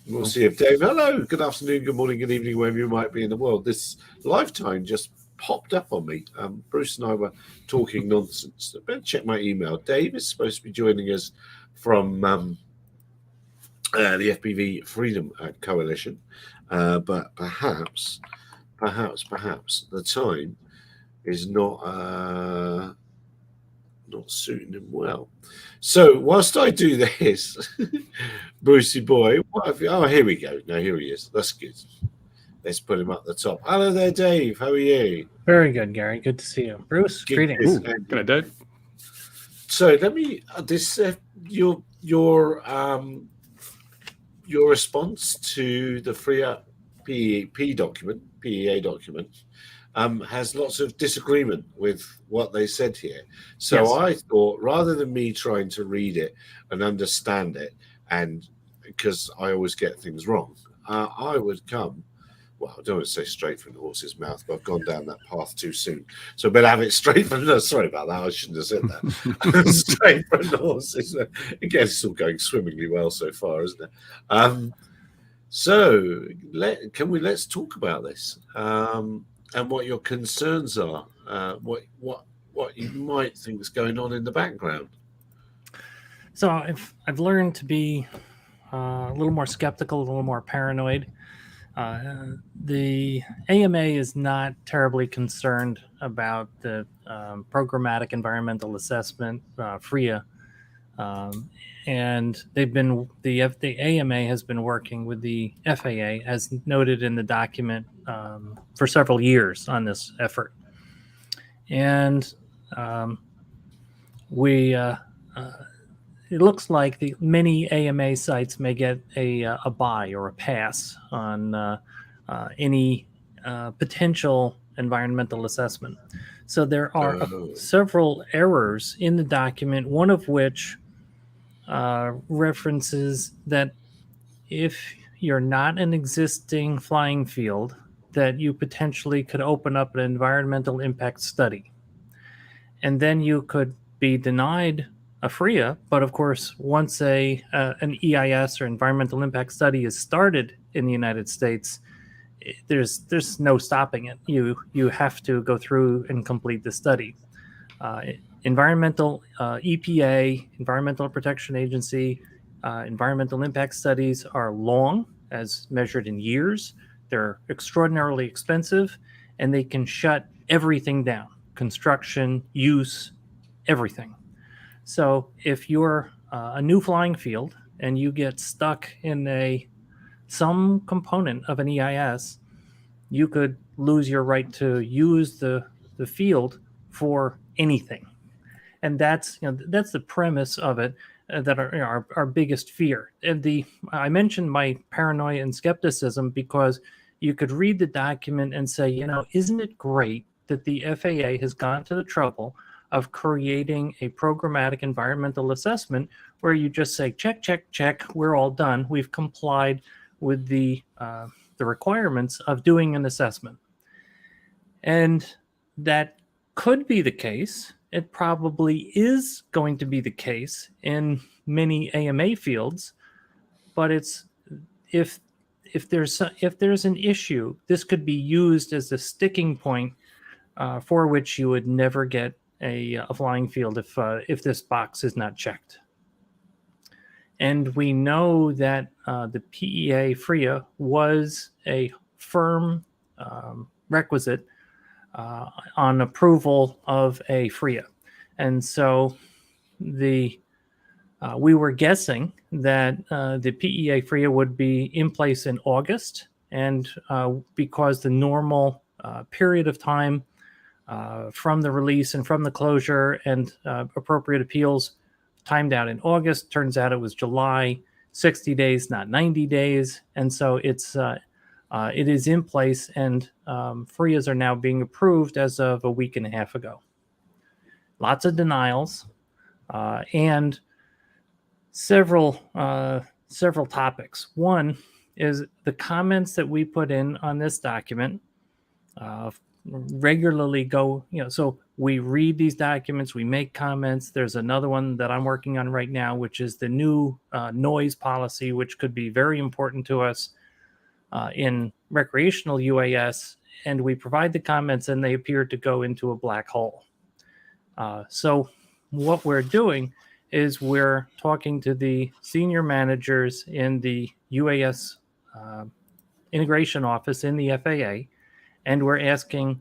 We'll see if Dave. Hello, good afternoon, good morning, good evening, wherever you might be in the world. This lifetime just popped up on me. Bruce and I were talking nonsense. I better check my email. Dave is supposed to be joining us from the FPV Freedom Coalition, but perhaps the time is not suiting him well. So whilst I do this, Brucey boy, what have you? Oh, here we go. No, here he is. That's good. Let's put him up the top. Hello there, Dave. How are you? Very good, Gary. Good to see you. Bruce, greetings. Good day, Dave. So let me your response to the FRIA PEA document has lots of disagreement with what they said here. So yes. I thought, rather than me trying to read it and understand it, and because I always get things wrong, I would come. Well, I don't want to say straight from the horse's mouth, but I've gone down that path too soon. So I better have it straight from the... Sorry about that. I shouldn't have said that. Straight from the horse's... Again, it's all going swimmingly well so far, isn't it? So let's talk about this and what your concerns are, what you might think is going on in the background. So I've learned to be a little more skeptical, a little more paranoid. The AMA is not terribly concerned about the programmatic environmental assessment, FRIA, and the AMA has been working with the FAA, as noted in the document, for several years on this effort, and it looks like the many AMA sites may get a buy or a pass on any potential environmental assessment. So there are several errors in the document, one of which references that if you're not an existing flying field, that you potentially could open up an environmental impact study. And then you could be denied a FRIA, but of course, once an EIS or environmental impact study is started in the United States, there's no stopping it. You have to go through and complete the study. Environmental EPA, Environmental Protection Agency, environmental impact studies are long, as measured in years. They're extraordinarily expensive, and they can shut everything down: construction, use, everything. So if you're a new flying field and you get stuck in some component of an EIS, you could lose your right to use the field for anything. And that's the premise of it, that our biggest fear. And I mentioned my paranoia and skepticism because you could read the document and say, isn't it great that the FAA has gone to the trouble of creating a programmatic environmental assessment where you just say, check, check, check, we're all done. We've complied with the requirements of doing an assessment. And that could be the case. It probably is going to be the case in many AMA fields, but if there's an issue, this could be used as a sticking point for which you would never get a flying field if this box is not checked. And we know that the PEA FRIA was a firm requisite on approval of a FRIA. And so we were guessing that the PEA FRIA would be in place in August, and because the normal period of time from the release and from the closure and appropriate appeals timed out in August. Turns out it was July, 60 days, not 90 days. And so it is in place, and FRIAs are now being approved as of a week and a half ago. Lots of denials and several topics. One is the comments that we put in on this document regularly go, so we read these documents, we make comments. There's another one that I'm working on right now, which is the new noise policy, which could be very important to us in recreational UAS. And we provide the comments and they appear to go into a black hole. So what we're doing is we're talking to the senior managers in the UAS integration office in the FAA, and we're asking,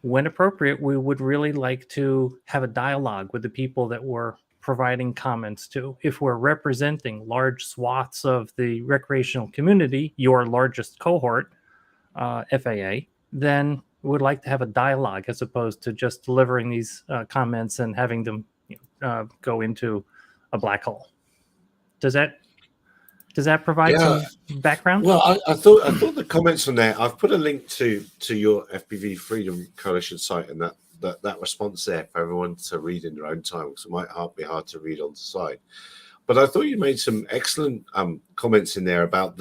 when appropriate, we would really like to have a dialogue with the people that we're providing comments to. If we're representing large swaths of the recreational community, your largest cohort, FAA, then we would like to have a dialogue as opposed to just delivering these comments and having them go into a black hole. Does that provide some background? Well, I thought the comments on there. I've put a link to your FPV Freedom Coalition site and that response there for everyone to read in their own time, because it might be hard to read on the site. But I thought you made some excellent comments in there about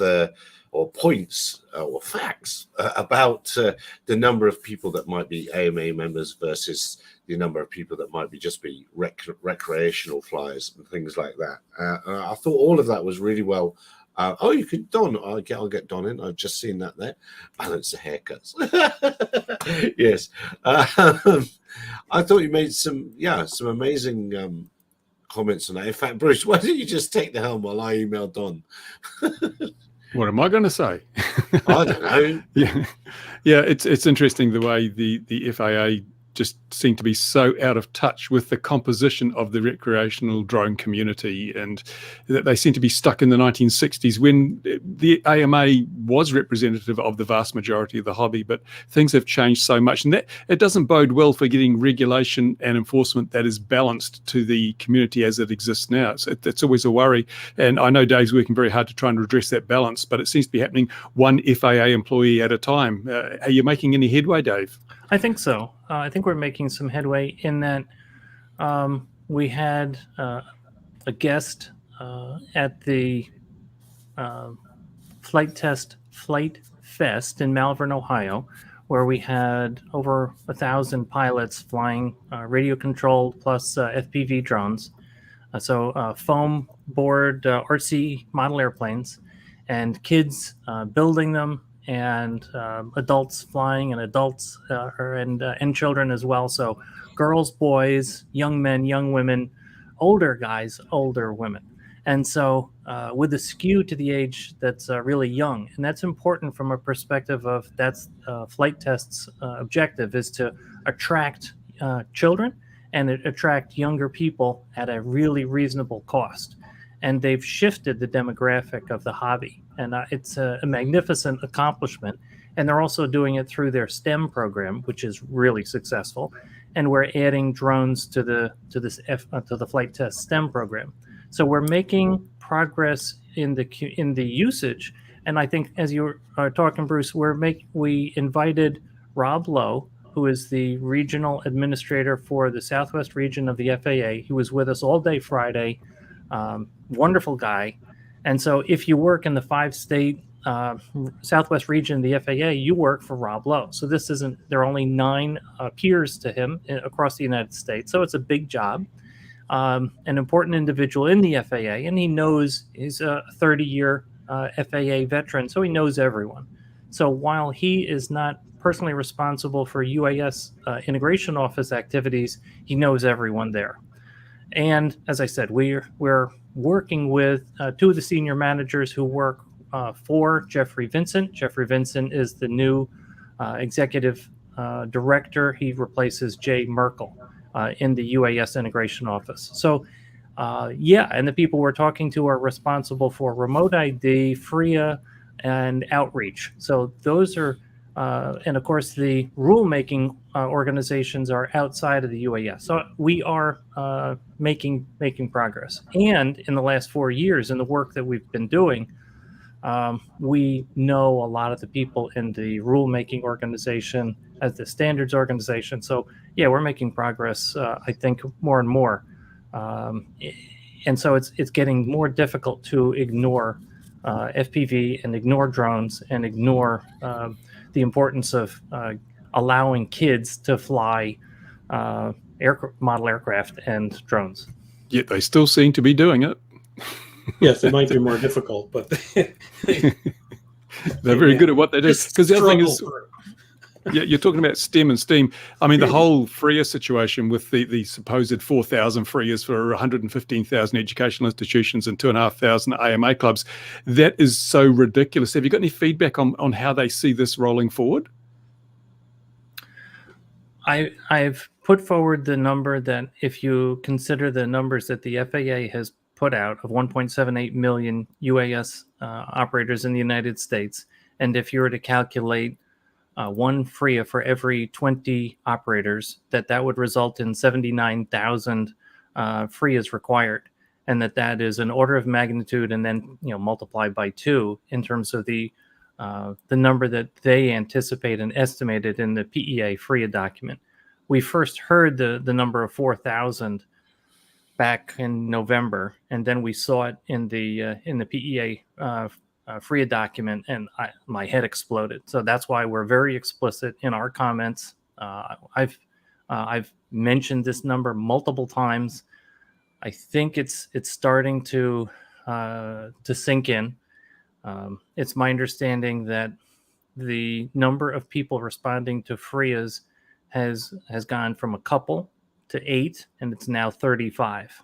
points or facts about the number of people that might be AMA members versus the number of people that might just be recreational flyers and things like that. I thought all of that was really well. You could Don. I'll get Don in. I've just seen that there. Balance the haircuts. Yes. I thought you made some amazing comments on that. In fact, Bruce, why don't you just take the helm while I email Don? What am I going to say? I don't know. Yeah. It's interesting the way the FAA just seem to be so out of touch with the composition of the recreational drone community, and that they seem to be stuck in the 1960s when the AMA was representative of the vast majority of the hobby. But things have changed so much, and that it doesn't bode well for getting regulation and enforcement that is balanced to the community as it exists now. So it's always a worry, and I know Dave's working very hard to try and redress that balance, but it seems to be happening one FAA employee at a time. Are you making any headway, Dave? I think so. I think we're making some headway in that we had a guest at the Flight Fest in Malvern, Ohio, where we had over 1,000 pilots flying radio-controlled plus FPV drones. So foam board RC model airplanes, and kids building them, and adults flying, and adults and children as well. So girls, boys, young men, young women, older guys, older women. And so with a skew to the age that's really young. And that's important from a perspective of that's Flight Test's objective, is to attract children and attract younger people at a really reasonable cost. And they've shifted the demographic of the hobby. And it's a magnificent accomplishment. And they're also doing it through their STEM program, which is really successful. And we're adding drones to the Flight Test STEM program. So we're making progress in the usage. And I think, as you are talking, Bruce, we invited Rob Lowe, who is the regional administrator for the Southwest region of the FAA. He was with us all day Friday. Wonderful guy. And so if you work in the 5-state Southwest region of the FAA, you work for Rob Lowe. So there are only 9 peers to him across the United States. So it's a big job. An important individual in the FAA, and he's a 30-year FAA veteran, so he knows everyone. So while he is not personally responsible for UAS integration office activities, he knows everyone there. And as I said, we're working with 2 of the senior managers who work for Jeffrey Vincent. Jeffrey Vincent is the new executive director. He replaces Jay Merkel in the UAS integration office. So, and the people we're talking to are responsible for remote ID, FRIA, and outreach. So those are, and of course, the rulemaking organizations are outside of the UAS. So we are making progress. And in the last 4 years, in the work that we've been doing, we know a lot of the people in the rulemaking organization, as the standards organization. So yeah, we're making progress, I think, more and more. And so it's getting more difficult to ignore FPV and ignore drones and ignore the importance of allowing kids to fly model aircraft and drones. Yet they still seem to be doing it. Yes, it might be more difficult, but They're very good at what they do. Just Because the other thing is, struggle yeah, you're talking about STEM and STEAM. I mean, the whole FRIA situation with the supposed 4,000 FRIAs for 115,000 educational institutions and 2,500 AMA clubs, that is so ridiculous. Have you got any feedback on how they see this rolling forward? I've put forward the number that if you consider the numbers that the FAA has put out of 1.78 million UAS operators in the United States, and if you were to calculate one FRIA for every 20 operators, that would result in 79,000 FRIAs required, and that is an order of magnitude, and then multiplied by 2 in terms of the number that they anticipate and estimated in the PEA FRIA document. We first heard the number of 4,000 back in November, and then we saw it in the PEA FRIA document, and my head exploded. So that's why we're very explicit in our comments. I've mentioned this number multiple times. I think it's starting to sink in. It's my understanding that the number of people responding to FRIAs has gone from a couple to 8, and it's now 35.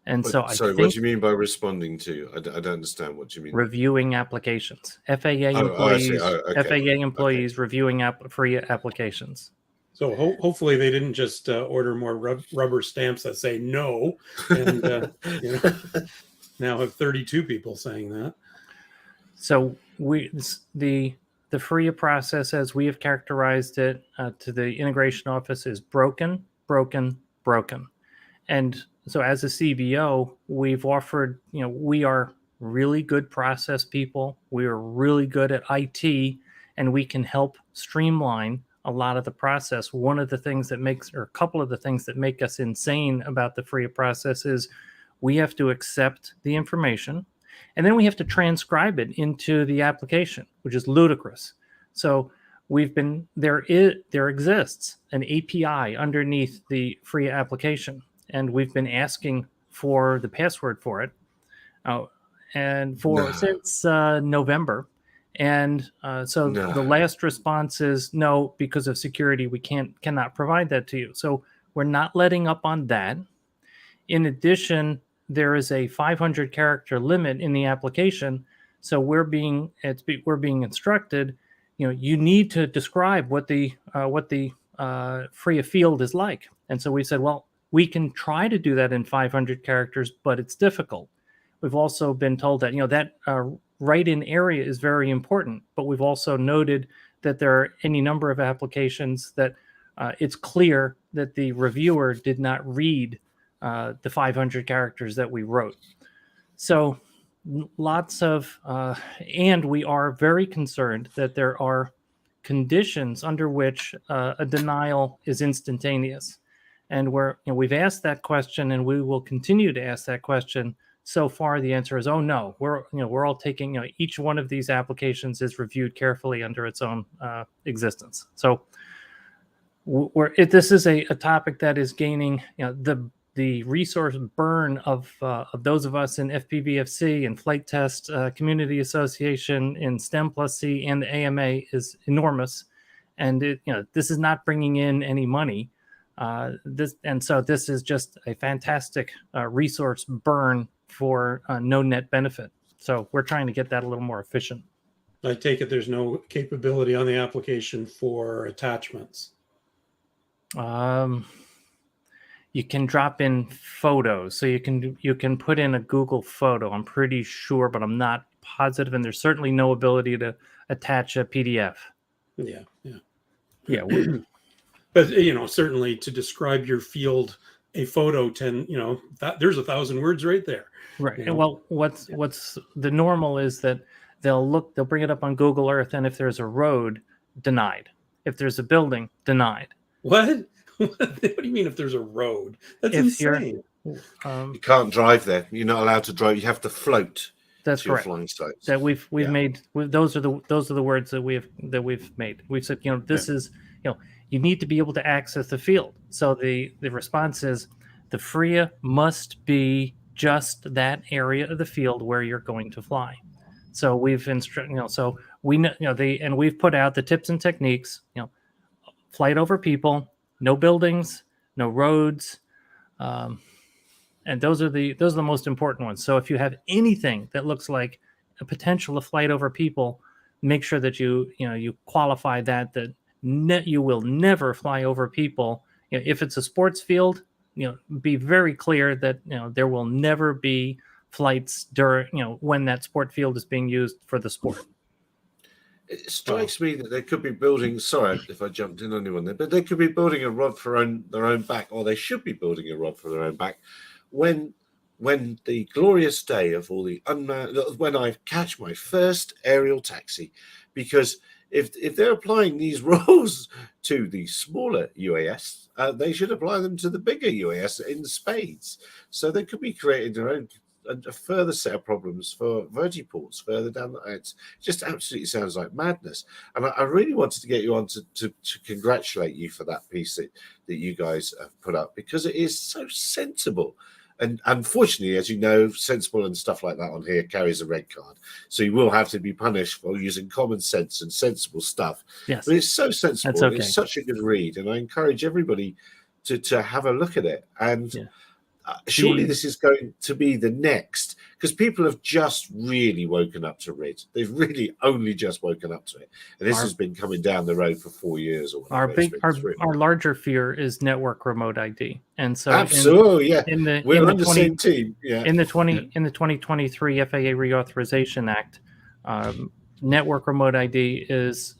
And so I think, what do you mean by responding to? I don't understand what you mean. Reviewing applications. FAA employees, FAA employees reviewing FRIA applications. So hopefully they didn't just order more rubber stamps that say no, and now have 32 people saying that. So the FRIA process, as we have characterized it to the integration office, is broken. And so as a CBO, we've offered, we are really good process people. We are really good at IT, and we can help streamline a lot of the process. One of the things that a couple of the things that make us insane about the FRIA process is we have to accept the information, and then we have to transcribe it into the application, which is ludicrous. So there exists an API underneath the FRIA application, and we've been asking for the password for it, since November. And the last response is no, because of security, we cannot provide that to you. So we're not letting up on that. In addition, there is a 500 character limit in the application. So we're being instructed, you need to describe what the FRIA field is like. And so we said, well, we can try to do that in 500 characters, but it's difficult. We've also been told that, that write-in area is very important, but we've also noted that there are any number of applications that it's clear that the reviewer did not read the 500 characters that we wrote. So lots of, and we are very concerned that there are conditions under which a denial is instantaneous. And we've asked that question, and we will continue to ask that question. So far, the answer is, oh no, we're all taking, each one of these applications is reviewed carefully under its own existence. So this is a topic that is gaining, the resource burn of those of us in FPVFC and Flight Test Community Association in STEM plus C and the AMA is enormous, and this is not bringing in any money. This is just a fantastic resource burn for no net benefit. So we're trying to get that a little more efficient. I take it there's no capability on the application for attachments. You can drop in photos, so you can put in a Google photo, I'm pretty sure, but I'm not positive. And there's certainly no ability to attach a PDF. Yeah. But certainly to describe your field, a photo, there's 1,000 words right there. Right. Well, what's the normal is that they'll bring it up on Google Earth, and if there's a road, denied. If there's a building, denied. What? What do you mean if there's a road? That's insane. You can't drive there. You're not allowed to drive. You have to float. That's to correct. Your flying sites. That we've made. Those are the words that we've made. We've said, this is, you need to be able to access the field. So the response is the FRIA must be just that area of the field where you're going to fly. So we've so we know, and we've put out the tips and techniques, flight over people, no buildings, no roads, and those are the most important ones. So if you have anything that looks like a potential to flight over people, make sure that you qualify that you will never fly over people. If it's a sports field, be very clear that there will never be flights during when that sport field is being used for the sport. It strikes me that they could be building. Sorry if I jumped in on anyone there, but they could be building a rod for their own back, or they should be building a rod for their own back when the glorious day of all the unmanned, when I catch my first aerial taxi, because if they're applying these rules to the smaller UAS, they should apply them to the bigger UAS in spades. So they could be creating their own a further set of problems for vertiports further down the. It just absolutely sounds like madness. And I really wanted to get you on to congratulate you for that piece that you guys have put up, because it is so sensible. And unfortunately, as you know, sensible and stuff like that on here carries a red card. So you will have to be punished for using common sense and sensible stuff. Yes. But it's so sensible. That's okay. It's such a good read. And I encourage everybody to have a look at it. And surely this is going to be the next, because people have just really woken up to RID. They've really only just woken up to it. And this has been coming down the road for 4 years or whatever. Our larger fear is network remote ID. And so absolutely, we're on the same team. Yeah. In the 2023 FAA Reauthorization Act, network remote ID is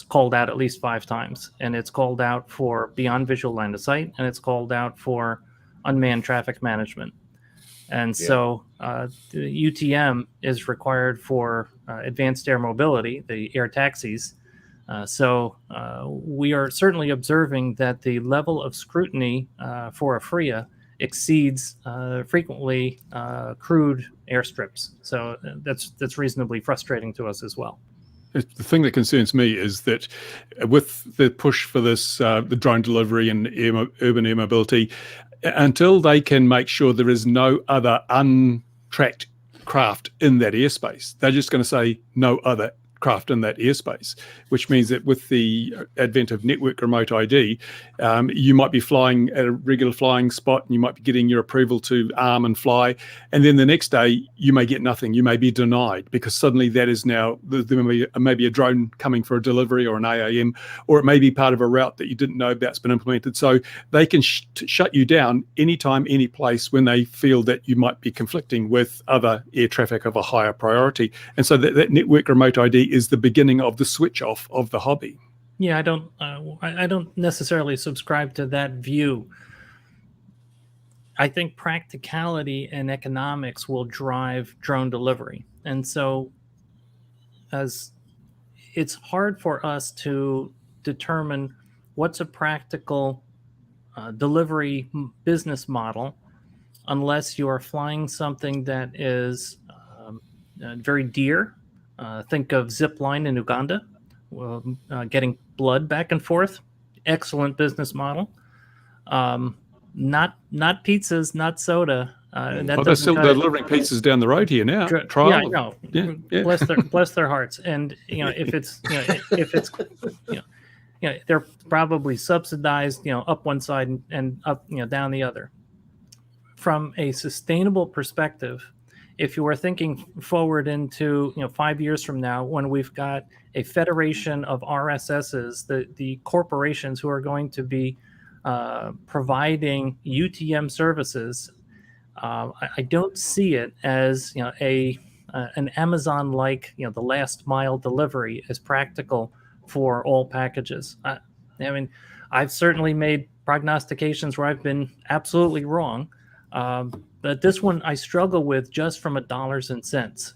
called out at least 5 times. And it's called out for beyond visual line of sight, and it's called out for unmanned traffic management. And so the UTM is required for advanced air mobility, the air taxis. So we are certainly observing that the level of scrutiny for a FRIA exceeds frequently crewed airstrips. So that's reasonably frustrating to us as well. The thing that concerns me is that with the push for this, the drone delivery and urban air mobility, until they can make sure there is no other untracked craft in that airspace, they're just going to say no other craft in that airspace, which means that with the advent of network remote ID, you might be flying at a regular flying spot and you might be getting your approval to arm and fly. And then the next day you may get nothing. You may be denied because suddenly that is now, there may be a drone coming for a delivery or an AAM, or it may be part of a route that you didn't know about's been implemented. So they can shut you down anytime, any place when they feel that you might be conflicting with other air traffic of a higher priority. And so that network remote ID is the beginning of the switch off of the hobby. Yeah, I don't necessarily subscribe to that view. I think practicality and economics will drive drone delivery. And so as it's hard for us to determine what's a practical delivery business model unless you are flying something that is very dear. Think of zip line in Uganda, getting blood back and forth. Excellent business model. Not pizzas, not soda. They're still delivering pizzas down the road here now. Yeah, no. Yeah. Bless their hearts. And if it's they're probably subsidized, up one side and up, down the other. From a sustainable perspective, if you are thinking forward into 5 years from now, when we've got a federation of RSSs, the corporations who are going to be providing UTM services, I don't see it as an Amazon-like the last mile delivery as practical for all packages. I mean, I've certainly made prognostications where I've been absolutely wrong. But this one I struggle with just from a dollars and cents.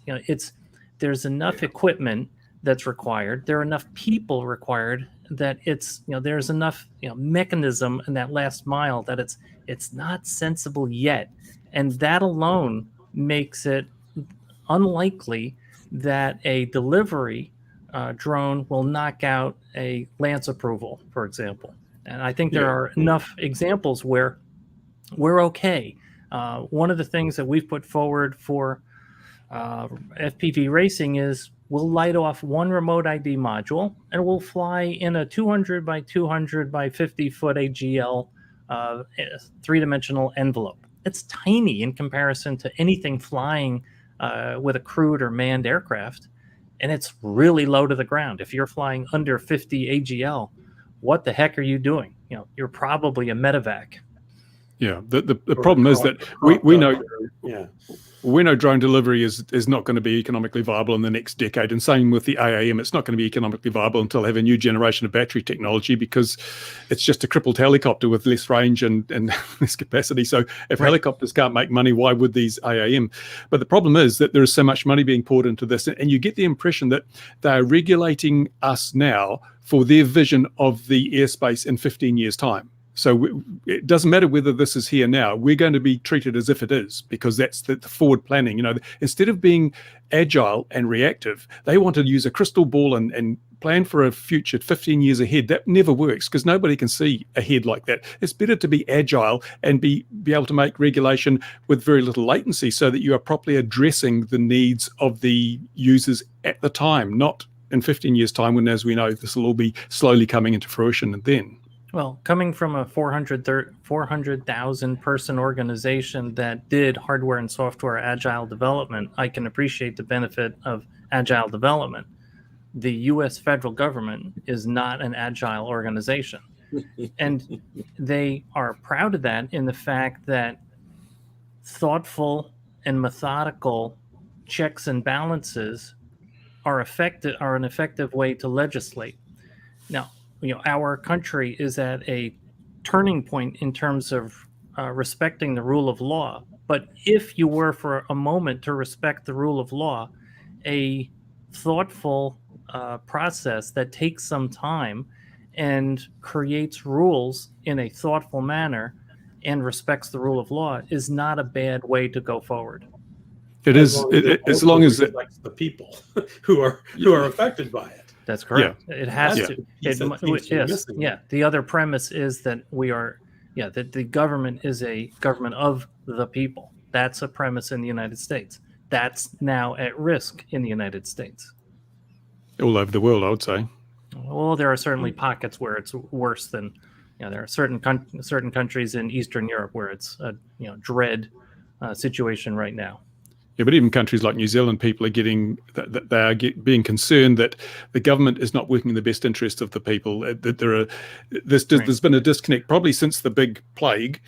There's enough equipment that's required. There are enough people required that there's enough mechanism in that last mile that it's not sensible yet, and that alone makes it unlikely that a delivery drone will knock out a Lance approval, for example. And I think there are enough examples where we're okay. One of the things that we've put forward for FPV racing is we'll light off one remote ID module and we'll fly in a 200 by 200 by 50 foot AGL three-dimensional envelope. It's tiny in comparison to anything flying with a crewed or manned aircraft, and it's really low to the ground. If you're flying under 50 AGL, what the heck are you doing? You're probably a medevac. Yeah, the problem is that we know drone delivery is not going to be economically viable in the next decade, and same with the AAM. It's not going to be economically viable until they have a new generation of battery technology, because it's just a crippled helicopter with less range and less capacity. So if helicopters can't make money, why would these AAM? But the problem is that there is so much money being poured into this, and you get the impression that they are regulating us now for their vision of the airspace in 15 years' time. So it doesn't matter whether this is here now. We're going to be treated as if it is, because that's the forward planning. Instead of being agile and reactive, they want to use a crystal ball and plan for a future 15 years ahead. That never works, because nobody can see ahead like that. It's better to be agile and be able to make regulation with very little latency, so that you are properly addressing the needs of the users at the time, not in 15 years' time, when, as we know, this will all be slowly coming into fruition. And then, well, coming from a 400,000 person organization that did hardware and software agile development, I can appreciate the benefit of agile development. The U.S. federal government is not an agile organization. And they are proud of that in the fact that thoughtful and methodical checks and balances are an effective way to legislate. Now, our country is at a turning point in terms of respecting the rule of law. But if you were for a moment to respect the rule of law, a thoughtful process that takes some time and creates rules in a thoughtful manner and respects the rule of law is not a bad way to go forward. It is, as long as it reflects the people who are affected by it. That's correct. Yeah. It has to. Yes. The other premise is that that the government is a government of the people. That's a premise in the United States. That's now at risk in the United States. All over the world, I would say. Well, there are certainly pockets where it's worse than. There are certain countries in Eastern Europe where it's a dread situation right now. Yeah, but even countries like New Zealand, people are being concerned that the government is not working in the best interest of the people. That there's been a disconnect probably since the big plague.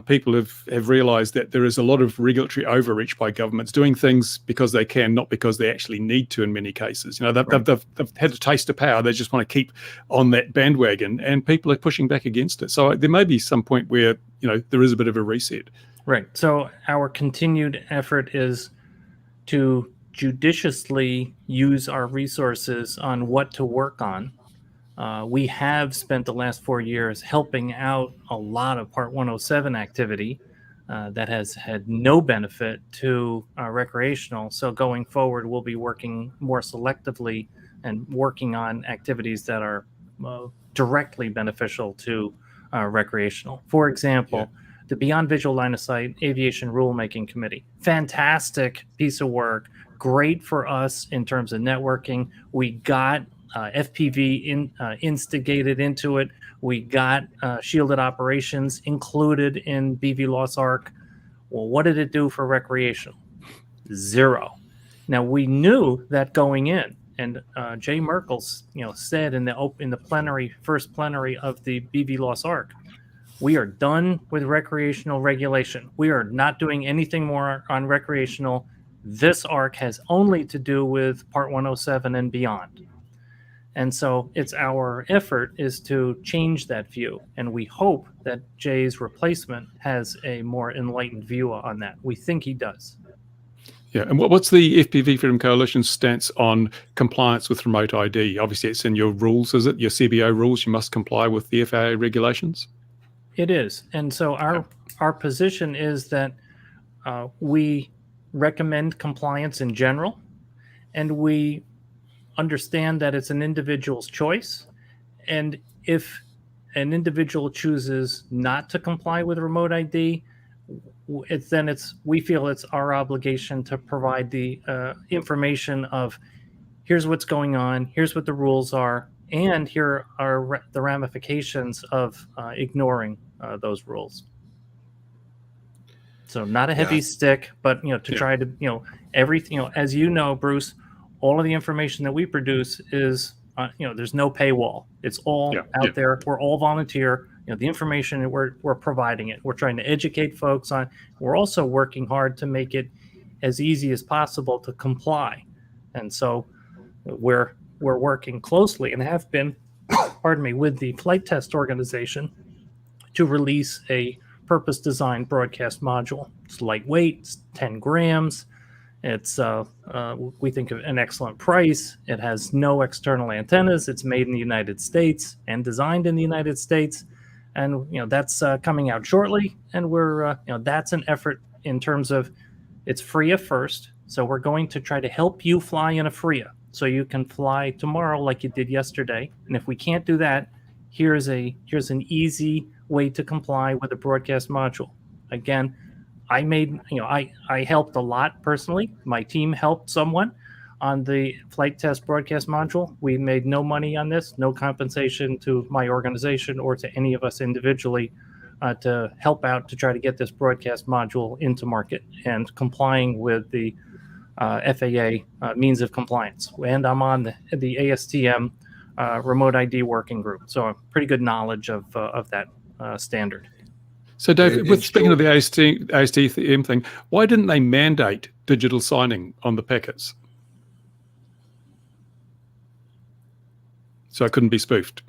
People have realised that there is a lot of regulatory overreach by governments, doing things because they can, not because they actually need to. In many cases, they've had a taste of power. They just want to keep on that bandwagon, and people are pushing back against it. So there may be some point where there is a bit of a reset. Right. So our continued effort is to judiciously use our resources on what to work on. We have spent the last 4 years helping out a lot of Part 107 activity that has had no benefit to recreational. So going forward, we'll be working more selectively and working on activities that are directly beneficial to recreational. For example, the Beyond Visual Line of Sight Aviation Rulemaking Committee. Fantastic piece of work. Great for us in terms of networking. We got FPV instigated into it. We got shielded operations included in BVLOS ARC. Well, what did it do for recreational? Zero. Now, we knew that going in. And Jay Merkel, said in the first plenary of the BVLOS ARC, we are done with recreational regulation. We are not doing anything more on recreational. This ARC has only to do with Part 107 and beyond. And so it's our effort is to change that view. And we hope that Jay's replacement has a more enlightened view on that. We think he does. Yeah, and what's the FPV Freedom Coalition's stance on compliance with remote ID? Obviously, it's in your rules, is it? Your CBO rules, you must comply with the FAA regulations? It is. And so our position is that we recommend compliance in general, and we understand that it's an individual's choice. And if an individual chooses not to comply with remote ID, we feel it's our obligation to provide the information of here's what's going on, here's what the rules are, and here are the ramifications of ignoring those rules. So not a heavy stick, but to try to everything, as you know, Bruce, all of the information that we produce is there's no paywall. It's all out there. We're all volunteer. The information we're providing it. We're trying to educate folks on. We're also working hard to make it as easy as possible to comply, and so we're working closely and have been, with the flight test organization to release a purpose-designed broadcast module. It's lightweight, it's 10 grams. It's we think of an excellent price. It has no external antennas. It's made in the United States and designed in the United States, and that's coming out shortly. And we're that's an effort in terms of it's FRIA first. So we're going to try to help you fly in a FRIA, so you can fly tomorrow like you did yesterday. And if we can't do that, here's an easy way to comply with a broadcast module. Again, I helped a lot personally. My team helped someone on the flight test broadcast module. We made no money on this, no compensation to my organization or to any of us individually to help out to try to get this broadcast module into market and complying with the FAA means of compliance. And I'm on the ASTM remote ID working group, so a pretty good knowledge of that standard. So, Dave, speaking of the ASTM thing, why didn't they mandate digital signing on the packets? So it couldn't be spoofed.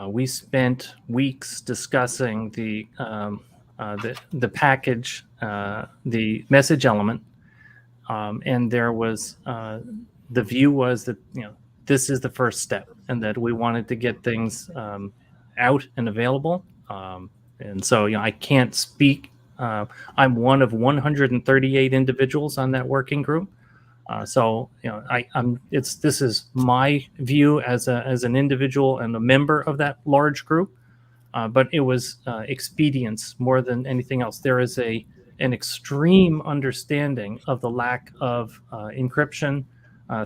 We spent weeks discussing the package, the message element, and there was the view was that this is the first step, and that we wanted to get things out and available. And so I can't speak. I'm one of 138 individuals on that working group. So this is my view as an individual and a member of that large group. But it was expedience more than anything else. There is an extreme understanding of the lack of encryption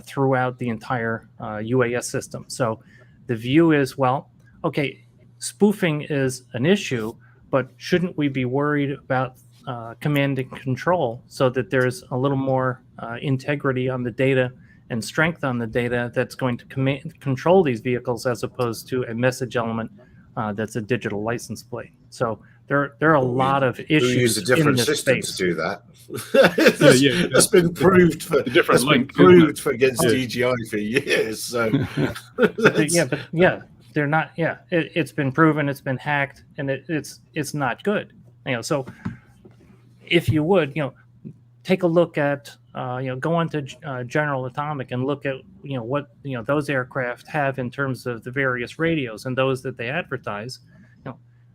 throughout the entire UAS system. So the view is, well, okay, spoofing is an issue, but shouldn't we be worried about command and control so that there's a little more integrity on the data and strength on the data that's going to control these vehicles, as opposed to a message element that's a digital license plate. So there are a lot of issues. We use a different in this system space. to do that. That's been proved for against DJI for years. So they're not. It's been proven. It's been hacked, and it's not good. So if you would, take a look at, go onto General Atomic and look at, what those aircraft have in terms of the various radios and those that they advertise.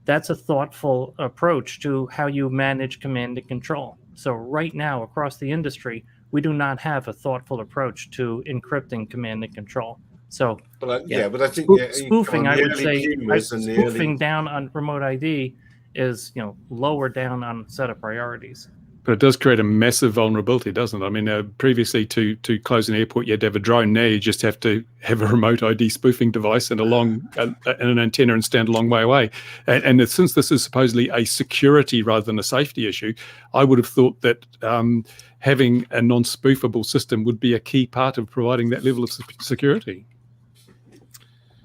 That's a thoughtful approach to how you manage command and control. So right now across the industry, we do not have a thoughtful approach to encrypting command and control. So, but I think spoofing, I would say, spoofing down on remote ID is, lower down on a set of priorities. But it does create a massive vulnerability, doesn't it? I mean, previously to close an airport, you had to have a drone. Now you just have to have a remote ID spoofing device and an antenna and stand a long way away. And since this is supposedly a security rather than a safety issue, I would have thought that having a non-spoofable system would be a key part of providing that level of security.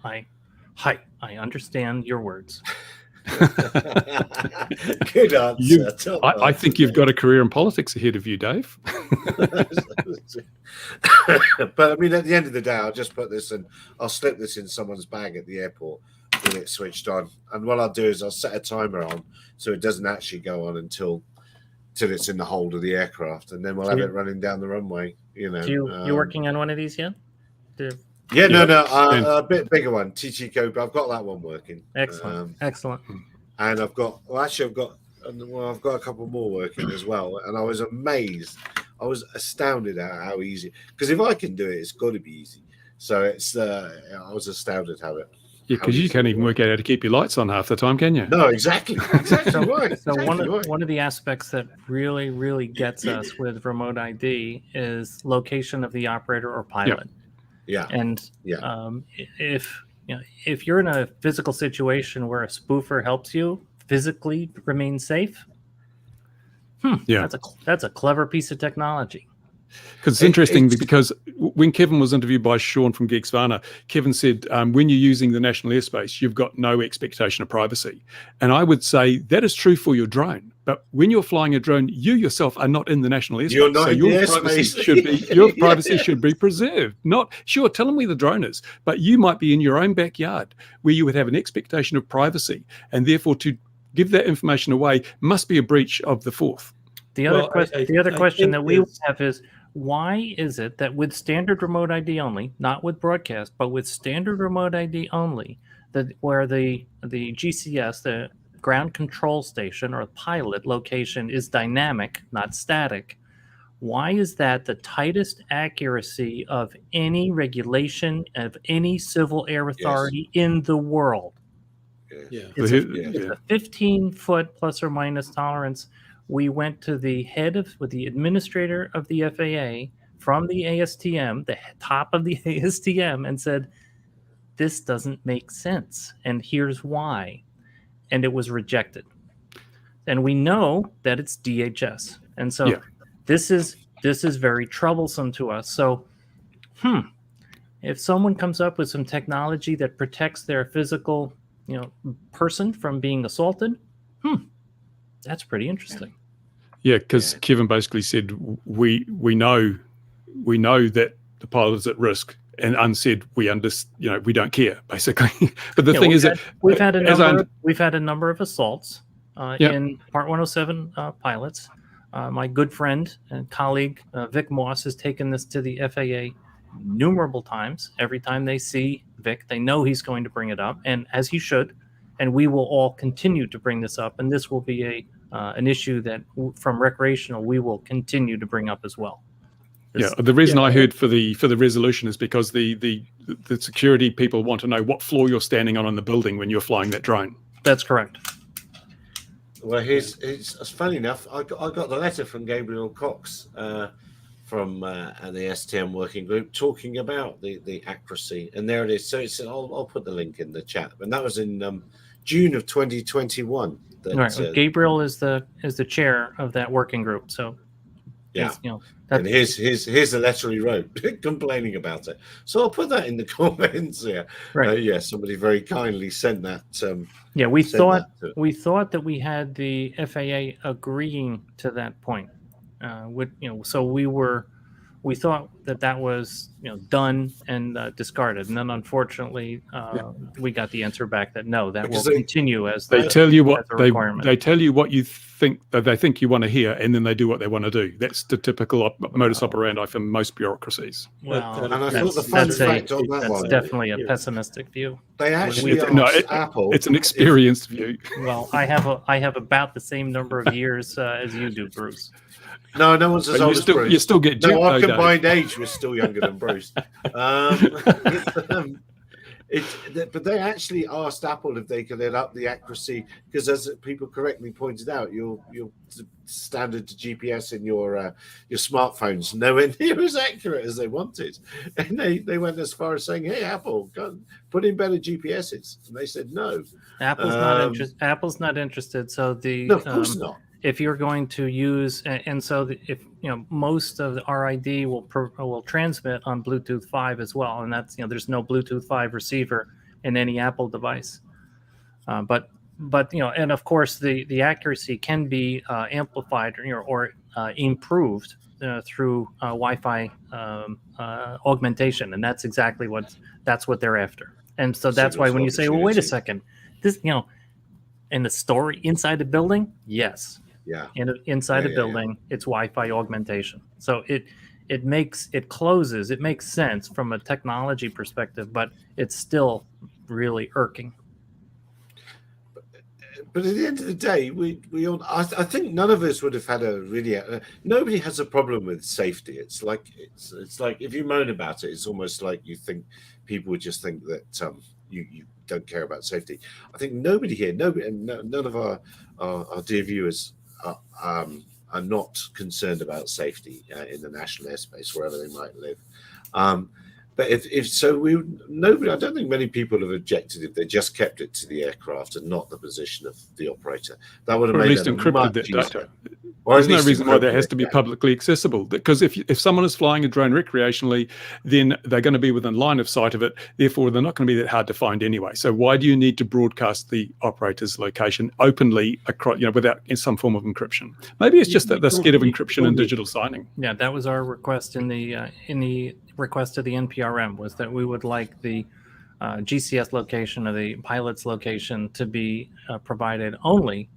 I understand your words. Good answer. I think you've got a career in politics ahead of you, Dave. But I mean, at the end of the day, I'll just put this in. I'll slip this in someone's bag at the airport when it's switched on. And what I'll do is I'll set a timer on so it doesn't actually go on until it's in the hold of the aircraft, and then we'll have it running down the runway. You working on one of these yet? A bit bigger one, TT Cobra. I've got that one working. Excellent. And I've got a couple more working as well. And I was amazed. I was astounded at how easy. Because if I can do it, it's got to be easy. So it's I was astounded how it. Yeah, because you can't even work out how to keep your lights on half the time, can you? No, exactly right. So Exactly right. one of the aspects that really gets us with remote ID is location of the operator or pilot. Yeah. And Yeah. if you're in a physical situation where a spoofer helps you physically remain safe, Yeah. that's a clever piece of technology. Because it's interesting because when Kevin was interviewed by Sean from Geeksvana, Kevin said, when you're using the national airspace, you've got no expectation of privacy. And I would say that is true for your drone. But when you're flying a drone, you yourself are not in the national airspace. You're not so in your the privacy airspace. should be your privacy Yeah. should be preserved. Not sure, tell them where the drone is, but you might be in your own backyard where you would have an expectation of privacy, and therefore to give that information away must be a breach of the fourth. The other question that we think have is, why is it that with standard remote ID only, not with broadcast, but with standard remote ID only, that where the GCS, the ground control station or pilot location is dynamic, not static, why is that the tightest accuracy of any regulation of any civil air authority in the world? Yeah. It's Yeah. a 15-foot plus or minus tolerance. We went to the with the administrator of the FAA from the ASTM, the top of the ASTM, and said, this doesn't make sense. And here's why. And it was rejected. And we know that it's DHS. And so this is very troublesome to us. So, if someone comes up with some technology that protects their physical, person from being assaulted, that's pretty interesting. Yeah, because Kevin basically said we know that the pilot is at risk, and unsaid we we don't care basically. But the thing is that we've had a number of assaults in Part 107 pilots. My good friend and colleague Vic Moss has taken this to the FAA numerable times. Every time they see Vic, they know he's going to bring it up, and as he should. And we will all continue to bring this up, and this will be an issue that from recreational we will continue to bring up as well. The reason I heard for the resolution is because the security people want to know what floor you're standing on in the building when you're flying that drone. That's correct. Well, it's funny enough. I got the letter from Gabriel Cox from the STM working group talking about the accuracy, and there it is. So I'll put the link in the chat, and that was in June of 2021. Gabriel is the chair of that working group. So and here's the letter he wrote complaining about it. So I'll put that in the comments here. Right. Somebody very kindly sent that. We thought that we had the FAA agreeing to that point. So we thought that was done and discarded, and then unfortunately we got the answer back that no, that will continue as they tell you what they tell you what you think that they think you want to hear, and then they do what they want to do. That's the typical modus operandi for most bureaucracies. Well, and I thought the fun fact on that one, definitely a pessimistic view. They actually asked Apple. It's an experienced view. Well, I have about the same number of years as you do, Bruce. No one's as old as Bruce. You still get no, our combined age was still younger than Bruce. But they actually asked Apple if they could let up the accuracy, because as people correctly pointed out, your standard GPS in your smartphones nowhere near as accurate as they wanted, and they went as far as saying, "Hey, Apple, put in better GPSs," and they said no. Apple's not interested. So no, of course not. If you're going to use, and so if most of the RID will transmit on Bluetooth 5 as well, and that's there's no Bluetooth 5 receiver in any Apple device, but and of course the accuracy can be amplified or improved through Wi-Fi augmentation, and that's exactly what they're after, and so that's why when you say, well, wait a second, this in the story inside the building, yes. Yeah. Inside a building, it's Wi-Fi augmentation. So it makes sense from a technology perspective, but it's still really irking. But at the end of the day, we all, I think none of us would have had a really. Nobody has a problem with safety. It's like if you moan about it, it's almost like you think people would just think that you don't care about safety. I think nobody here, none of our dear viewers are not concerned about safety in the national airspace wherever they might live. But if so, nobody. I don't think many people have objected if they just kept it to the aircraft and not the position of the operator. That would have Or at made least it encrypted much that easier. data. Or at There's no least reason why that encrypted has it, to be yeah. publicly accessible. Because if someone is flying a drone recreationally, then they're going to be within line of sight of it. Therefore, they're not going to be that hard to find anyway. So why do you need to broadcast the operator's location openly across, without some form of encryption? Maybe it's just that they're scared of encryption and digital signing. Yeah, that was our request in the request to the NPRM, was that we would like the GCS location or the pilot's location to be provided only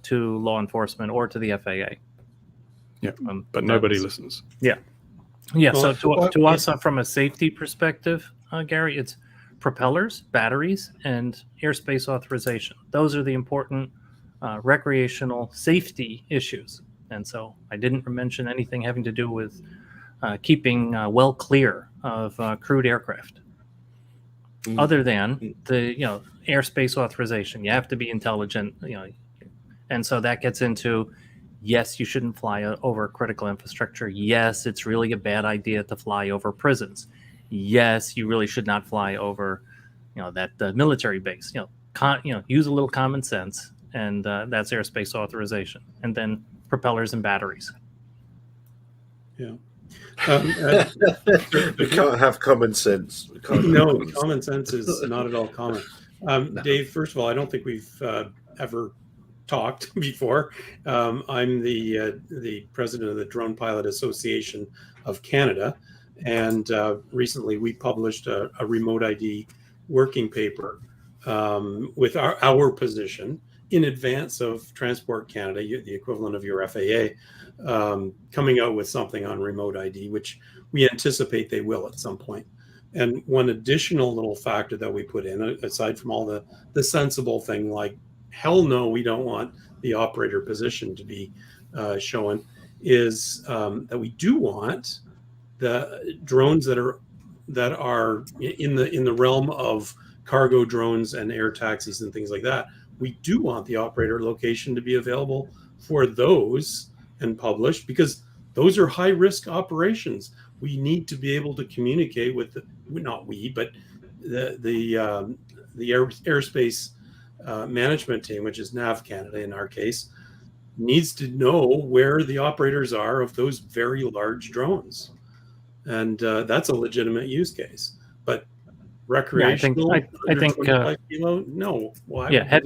to law enforcement or to the FAA. Yeah, but nobody listens. Yeah. Well, So to us, from a safety perspective, Gary, it's propellers, batteries, and airspace authorization. Those are the important recreational safety issues. And so I didn't mention anything having to do with keeping well clear of crewed aircraft. Other than the airspace authorization. You have to be intelligent, and so that gets into, yes, you shouldn't fly over critical infrastructure. Yes, it's really a bad idea to fly over prisons. Yes, you really should not fly over that military base. Use a little common sense, and that's airspace authorization, and then propellers and batteries. Yeah. We can't have common sense. No, common sense is not at all common. Dave, first of all, I don't think we've ever talked before. I'm the president of the Drone Pilot Association of Canada, and recently we published a remote ID working paper with our position in advance of Transport Canada, the equivalent of your FAA, coming out with something on remote ID, which we anticipate they will at some point. And one additional little factor that we put in, aside from all the sensible thing like, hell no, we don't want the operator position to be shown, is that we do want the drones that are in the realm of cargo drones and air taxis and things like that. We do want the operator location to be available for those and published, because those are high risk operations. We need to be able to communicate with the airspace management team, which is NAV Canada in our case, needs to know where the operators are of those very large drones, and that's a legitimate use case. But recreational, I think 25 kilo, no. Why? Yeah,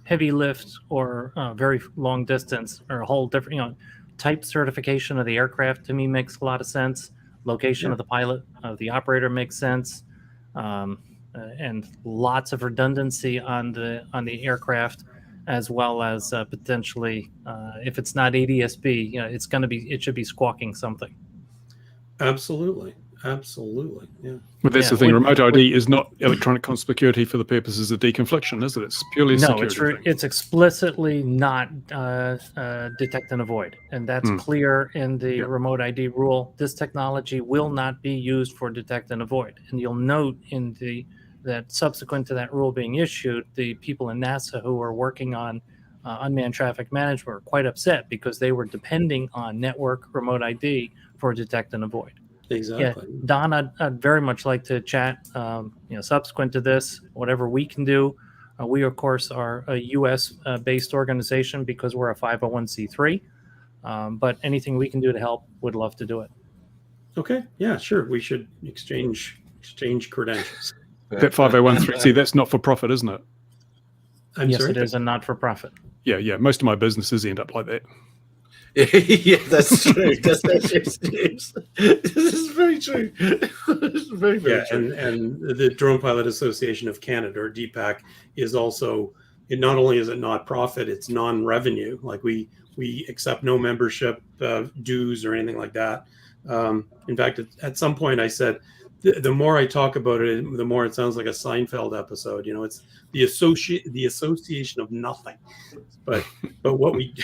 heavy lift or very long distance or a whole different, type certification of the aircraft to me makes a lot of sense. Location of the pilot, of the operator makes sense, and lots of redundancy on the aircraft, as well as potentially if it's not ADS-B, it should be squawking something. Absolutely, yeah. But that's the thing. Remote ID is not electronic conspicuity for the purposes of deconfliction, is it? It's purely a security thing. It's explicitly not detect and avoid, and that's clear in the remote ID rule. This technology will not be used for detect and avoid. And you'll note that subsequent to that rule being issued, the people in NASA who are working on unmanned traffic management were quite upset because they were depending on network remote ID for detect and avoid. Exactly. Yeah, Don, I'd very much like to chat. Subsequent to this, whatever we can do. We of course are a U.S. Based organization because we're a 501c3. But anything we can do to help, would love to do it. Okay. Yeah. Sure. We should exchange credentials. That 501c, that's not for profit, isn't it? Yes, it is a not for profit. Yeah. Most of my businesses end up like that. Yeah, that's true. That's This is very true. This is very true. And the Drone Pilot Association of Canada, or DPAC, is also, not only is it not profit, it's non-revenue. Like we accept no membership dues or anything like that. In fact, at some point I said the more I talk about it, the more it sounds like a Seinfeld episode. You know, it's the association of nothing. But what we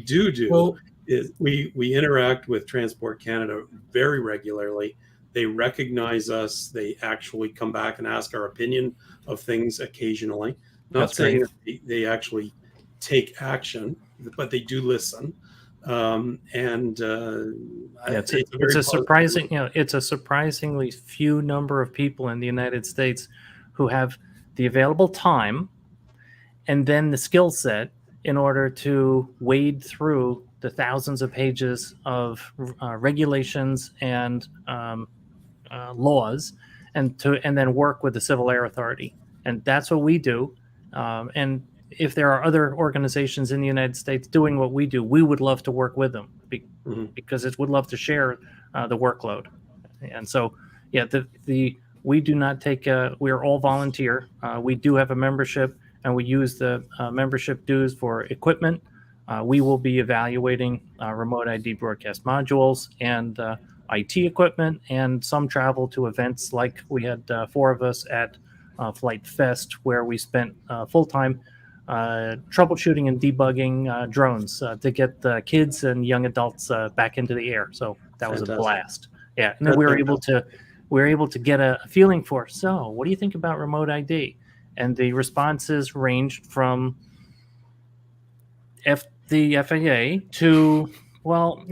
do Well, is we interact with Transport Canada very regularly. They recognize us. They actually come back and ask our opinion of things occasionally. Not That's saying great. that they actually take action, but they do listen. It's a very It's a positive- surprising, it's a surprisingly few number of people in the United States who have the available time and then the skill set in order to wade through the thousands of pages of regulations and laws, and then work with the Civil Air Authority. And that's what we do. And if there are other organizations in the United States doing what we do, we would love to work with them because it would love to share the workload. And so, yeah, we do not take. We are all volunteer. We do have a membership, and we use the membership dues for equipment. We will be evaluating remote ID broadcast modules and IT equipment, and some travel to events like we had 4 of us at Flight Fest, where we spent full time troubleshooting and debugging drones to get the kids and young adults back into the air. So that was Fantastic. a blast. Yeah, and then we were able to get a feeling for. So, what do you think about remote ID? And the responses ranged from the FAA to, well,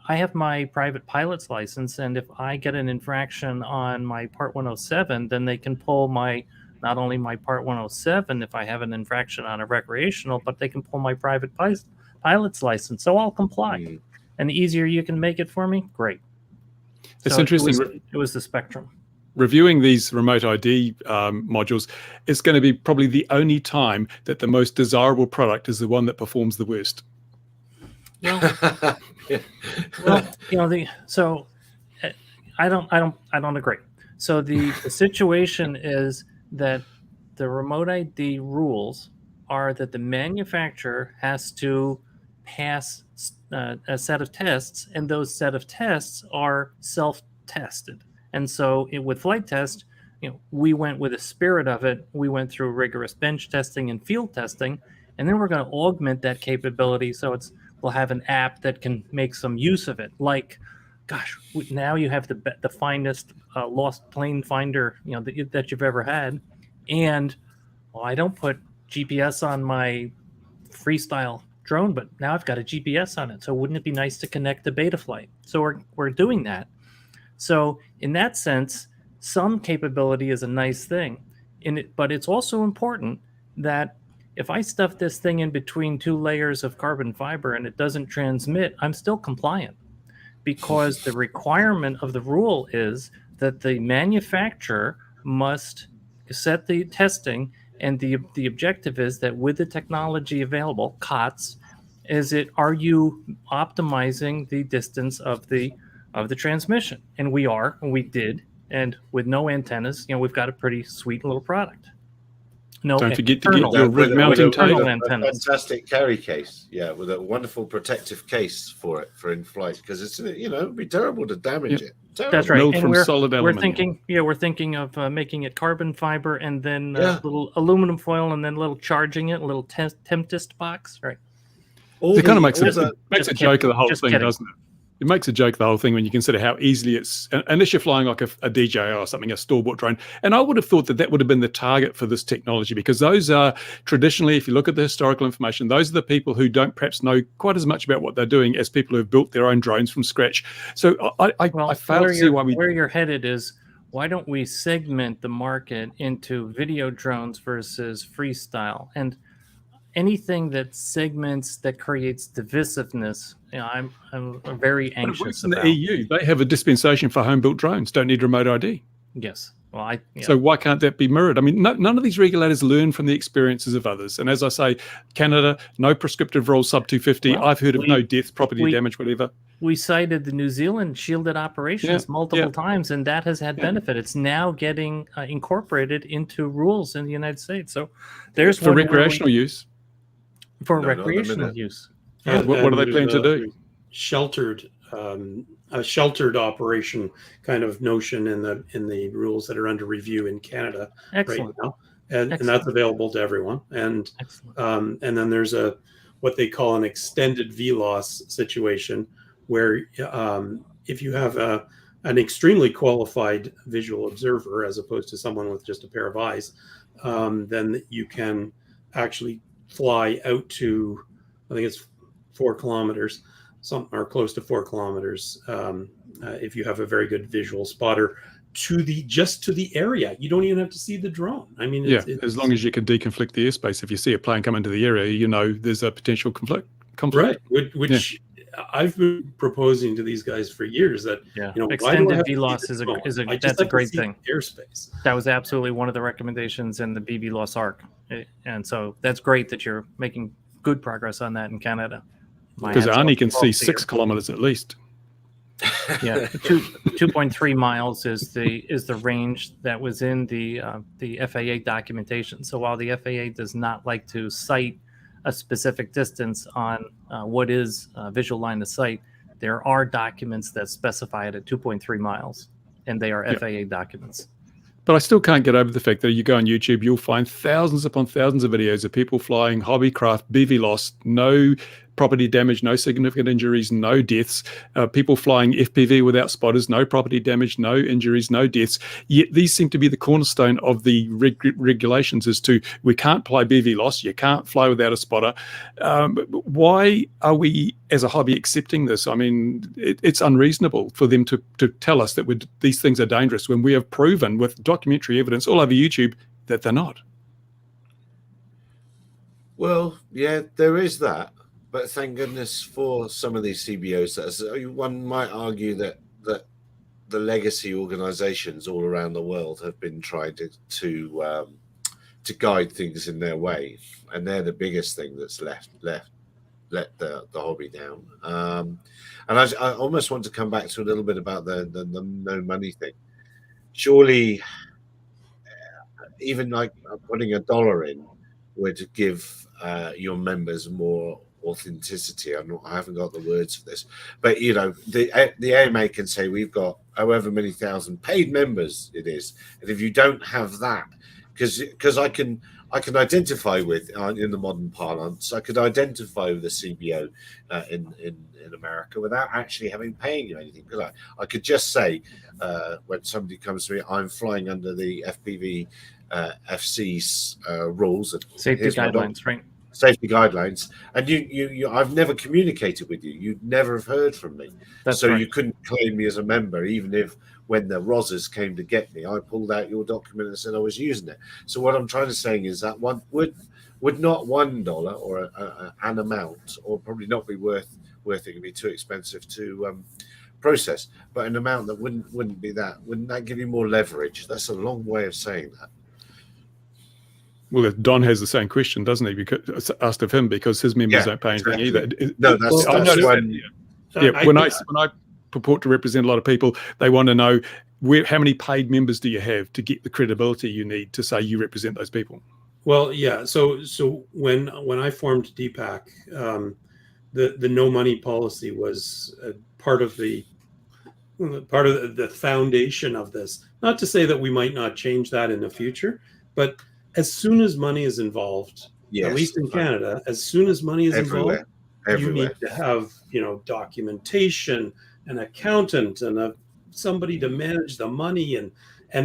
I have my private pilot's license, and if I get an infraction on my Part 107, then they can pull not only my Part 107 if I have an infraction on a recreational, but they can pull my private pilot's license. So I'll comply. And the easier you can make it for me, great. It's So interesting. It was the spectrum. Reviewing these remote ID modules is going to be probably the only time that the most desirable product is the one that performs the worst. Well, I don't agree. So the situation is that the remote ID rules are that the manufacturer has to pass a set of tests, and those set of tests are self-tested. And so with flight test, we went with the spirit of it. We went through rigorous bench testing and field testing, and then we're going to augment that capability. So we'll have an app that can make some use of it. Like, gosh, now you have the finest lost plane finder that you've ever had, and I don't put GPS on my freestyle drone, but now I've got a GPS on it. So wouldn't it be nice to connect to Betaflight? So we're doing that. So in that sense, some capability is a nice thing, but it's also important that if I stuff this thing in between 2 layers of carbon fiber and it doesn't transmit, I'm still compliant, because the requirement of the rule is that the manufacturer must set the testing, and the objective is that with the technology available, COTS, are you optimizing the distance of the transmission? And we did, and with no antennas, we've got a pretty sweet little product. No, Don't forget to get internal- your rig mounting tape. internal a antennas. fantastic carry case, with a wonderful protective case for it for in flight, because it's it'd be terrible to damage it. Terrible. That's right. Milled And from we're solid aluminium. thinking of making it carbon fiber, and then Yeah. little aluminum foil, and then little charging it, a little Tempest box, right? It kind of makes all a Just joke of the whole just thing, kidding. doesn't it? It makes a joke of the whole thing when you consider how easily it's, unless you're flying like a DJI or something, a store-bought drone. And I would have thought that would have been the target for this technology, because those are traditionally, if you look at the historical information, those are the people who don't perhaps know quite as much about what they're doing as people who have built their own drones from scratch. So I fail to see where you're headed is, why don't we segment the market into video drones versus freestyle? And anything that segments, that creates divisiveness, I'm very But it works anxious in about. the EU. They have a dispensation for home-built drones. Don't need remote ID. Yes. Well, So why can't that be mirrored? I mean, none of these regulators learn from the experiences of others. And as I say, Canada, no prescriptive rules sub 250. Well, I've heard of no deaths, property damage, whatever. we cited the New Zealand shielded operations multiple times, and that has had benefit. It's now getting incorporated into rules in the United States. So there's For recreational use. For No, not a recreational minute. use. What do they plan to do? Sheltered a sheltered operation kind of notion in the rules that are under review in Canada Excellent. right now, and Excellent. that's available to everyone. And Excellent. and then there's what they call an extended VLOS situation, where if you have an extremely qualified visual observer as opposed to someone with just a pair of eyes, then you can actually fly out to, I think it's 4 kilometers, or close to 4 kilometers, if you have a very good visual spotter, to the area. You don't even have to see the drone. I mean, as long as you can deconflict the airspace. If you see a plane come into the area, you know there's a potential conflict. Right, which I've been proposing to these guys for years, that extended VLOS is that's a great thing. Airspace. That was absolutely one of the recommendations in the BVLOS ARC, and so that's great that you're making good progress on that in Canada. Because Arnie can see 6 kilometers at least. Yeah, 2.3 miles is the range that was in the FAA documentation. So while the FAA does not like to cite a specific distance on what is visual line of sight, there are documents that specify it at 2.3 miles, and they are FAA documents. But I still can't get over the fact that you go on YouTube, you'll find thousands upon thousands of videos of people flying hobbycraft, BVLOS, no property damage, no significant injuries, no deaths. People flying FPV without spotters, no property damage, no injuries, no deaths. Yet these seem to be the cornerstone of the regulations as to we can't fly BVLOS, you can't fly without a spotter. Why are we as a hobby accepting this? I mean, it's unreasonable for them to tell us that these things are dangerous when we have proven with documentary evidence all over YouTube that they're not. Well, yeah, there is that. But thank goodness for some of these CBOs. One might argue that the legacy organisations all around the world have been trying to guide things in their way, and they're the biggest thing that's let the hobby down. And I almost want to come back to a little bit about the no money thing. Surely, even like putting $1 in would give your members more authenticity. I haven't got the words for this, but the AMA can say we've got however many thousand paid members it is, and if you don't have that, because I can identify with, in the modern parlance, I could identify with the CBO in America without actually paying you anything. Because I could just say when somebody comes to me, I'm flying under the FPV FC's rules and safety guidelines, right? Safety guidelines, and you I've never communicated with you. You'd never have heard from me. That's so right. You couldn't claim me as a member, even if when the Rozzers came to get me, I pulled out your document and said I was using it. So what I'm trying to say is that one would not $1 or an amount, or probably not be worth it. It'd be too expensive to process, but an amount that wouldn't be that. Wouldn't that give you more leverage? That's a long way of saying that. Well, Don has the same question, doesn't he? Because asked of him, because his members don't pay anything either. No, that's when. When I purport to represent a lot of people, they want to know how many paid members do you have to get the credibility you need to say you represent those people. Well, yeah. So when I formed DPAC, the no money policy was part of the foundation of this. Not to say that we might not change that in the future, but as soon as money is involved, at least in Canada, as soon as money is involved, you need to have documentation, an accountant, and somebody to manage the money, and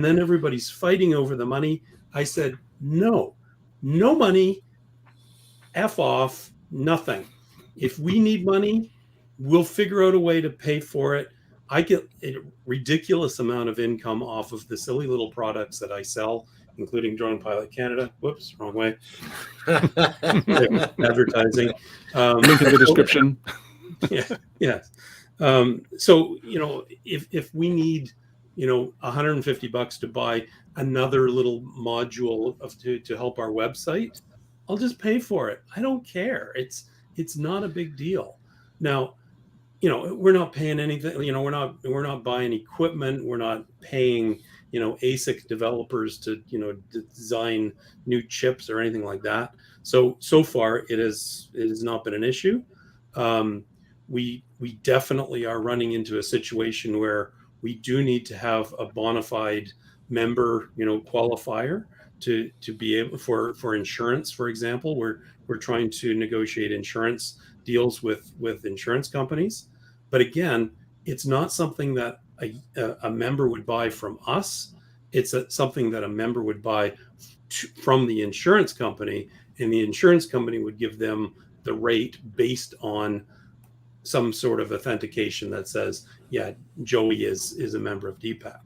then everybody's fighting over the money. I said, no money, F off, nothing. If we need money, we'll figure out a way to pay for it. I get a ridiculous amount of income off of the silly little products that I sell, including Drone Pilot Canada. Whoops, wrong way. Advertising. Link in the description. Yeah. So, if we need, $150 to buy another little module to help our website, I'll just pay for it. I don't care. It's not a big deal. Now, we're not paying anything. We're not buying equipment. We're not paying ASIC developers to design new chips or anything like that. So far it has not been an issue. We we definitely are running into a situation where we do need to have a bona fide member, qualifier to be able for insurance, for example. We're trying to negotiate insurance deals with insurance companies, but again, it's not something that a member would buy from us. It's something that a member would buy from the insurance company, and the insurance company would give them the rate based on some sort of authentication that says, yeah, Joey is a member of DPAC.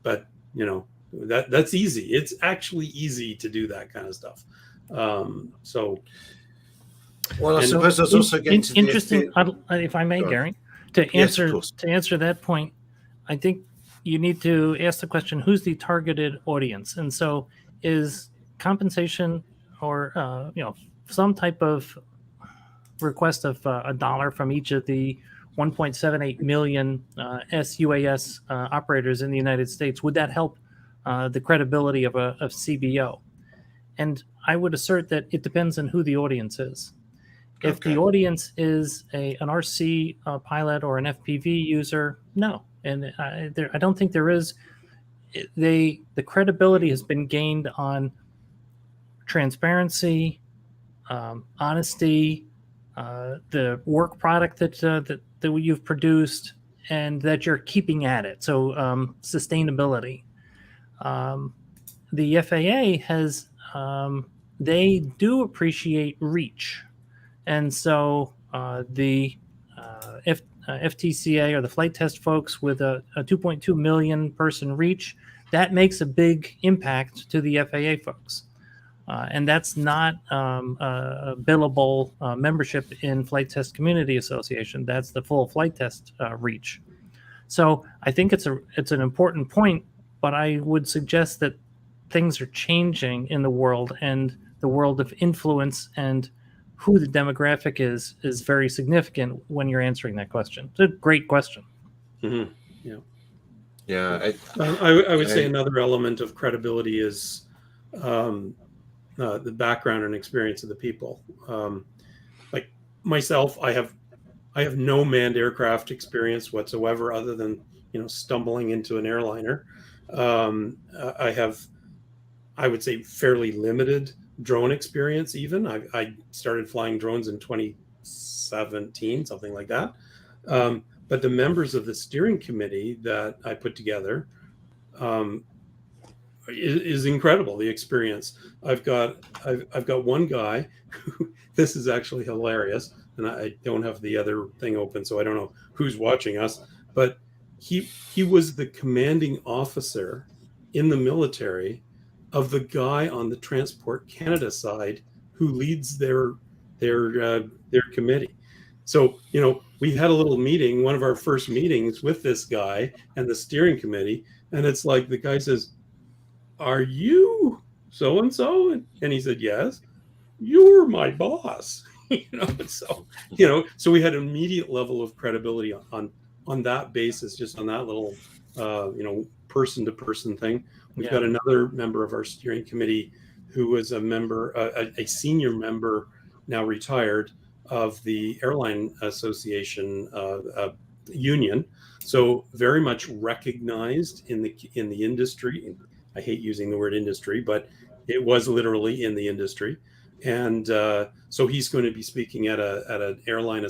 But that's easy. It's actually easy to do that kind of stuff. So, well, I suppose that's also getting to interesting. If I may, Gary, to answer that point, I think you need to ask the question: who's the targeted audience? And so, is compensation or some type of request of $1 from each of the 1.78 million SUAS operators in the United States, would that help the credibility of CBO? And I would assert that it depends on who the audience is. If the audience is an RC pilot or an FPV user, no. And I don't think there is. The credibility has been gained on transparency, honesty, the work product that you've produced, and that you're keeping at it. So sustainability. The FAA has they do appreciate reach, and so the FTCA or the flight test folks with a 2.2 million person reach, that makes a big impact to the FAA folks. And that's not a billable membership in Flight Test Community Association. That's the full flight test reach. So I think it's an important point, but I would suggest that things are changing in the world, and the world of influence and who the demographic is very significant when you're answering that question. It's a great question. Mm-hmm. Yeah. Yeah. I would say another element of credibility is the background and experience of the people. Like myself, I have no manned aircraft experience whatsoever, other than stumbling into an airliner. I would say fairly limited drone experience. Even I started flying drones in 2017, something like that. But the members of the steering committee that I put together is incredible. The experience. I've got one guy who, this is actually hilarious, and I don't have the other thing open, so I don't know who's watching us, but he was the commanding officer in the military of the guy on the Transport Canada side who leads their committee. So we had a little meeting, one of our first meetings with this guy and the steering committee, and it's like the guy says, "Are you so and so?" And he said, "Yes." "You're my boss." So we had an immediate level of credibility on that basis, just on that little person to person thing. We've got another member of our steering committee who was a member, a senior member, now retired, of the Airline Association union. So very much recognized in the industry. I hate using the word industry, but it was literally in the industry. And so he's going to be speaking at an airline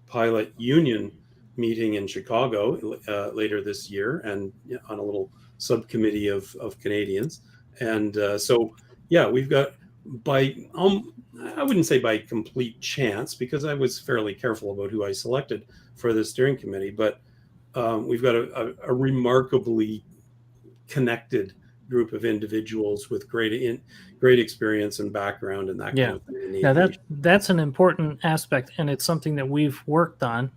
pilot union meeting in Chicago later this year, and on a little subcommittee of Canadians. And we've got, I wouldn't say by complete chance, because I was fairly careful about who I selected for the steering committee, but we've got a remarkably connected group of individuals with great experience and background and that kind of thing. Now that's an important aspect, and it's something that we've worked on,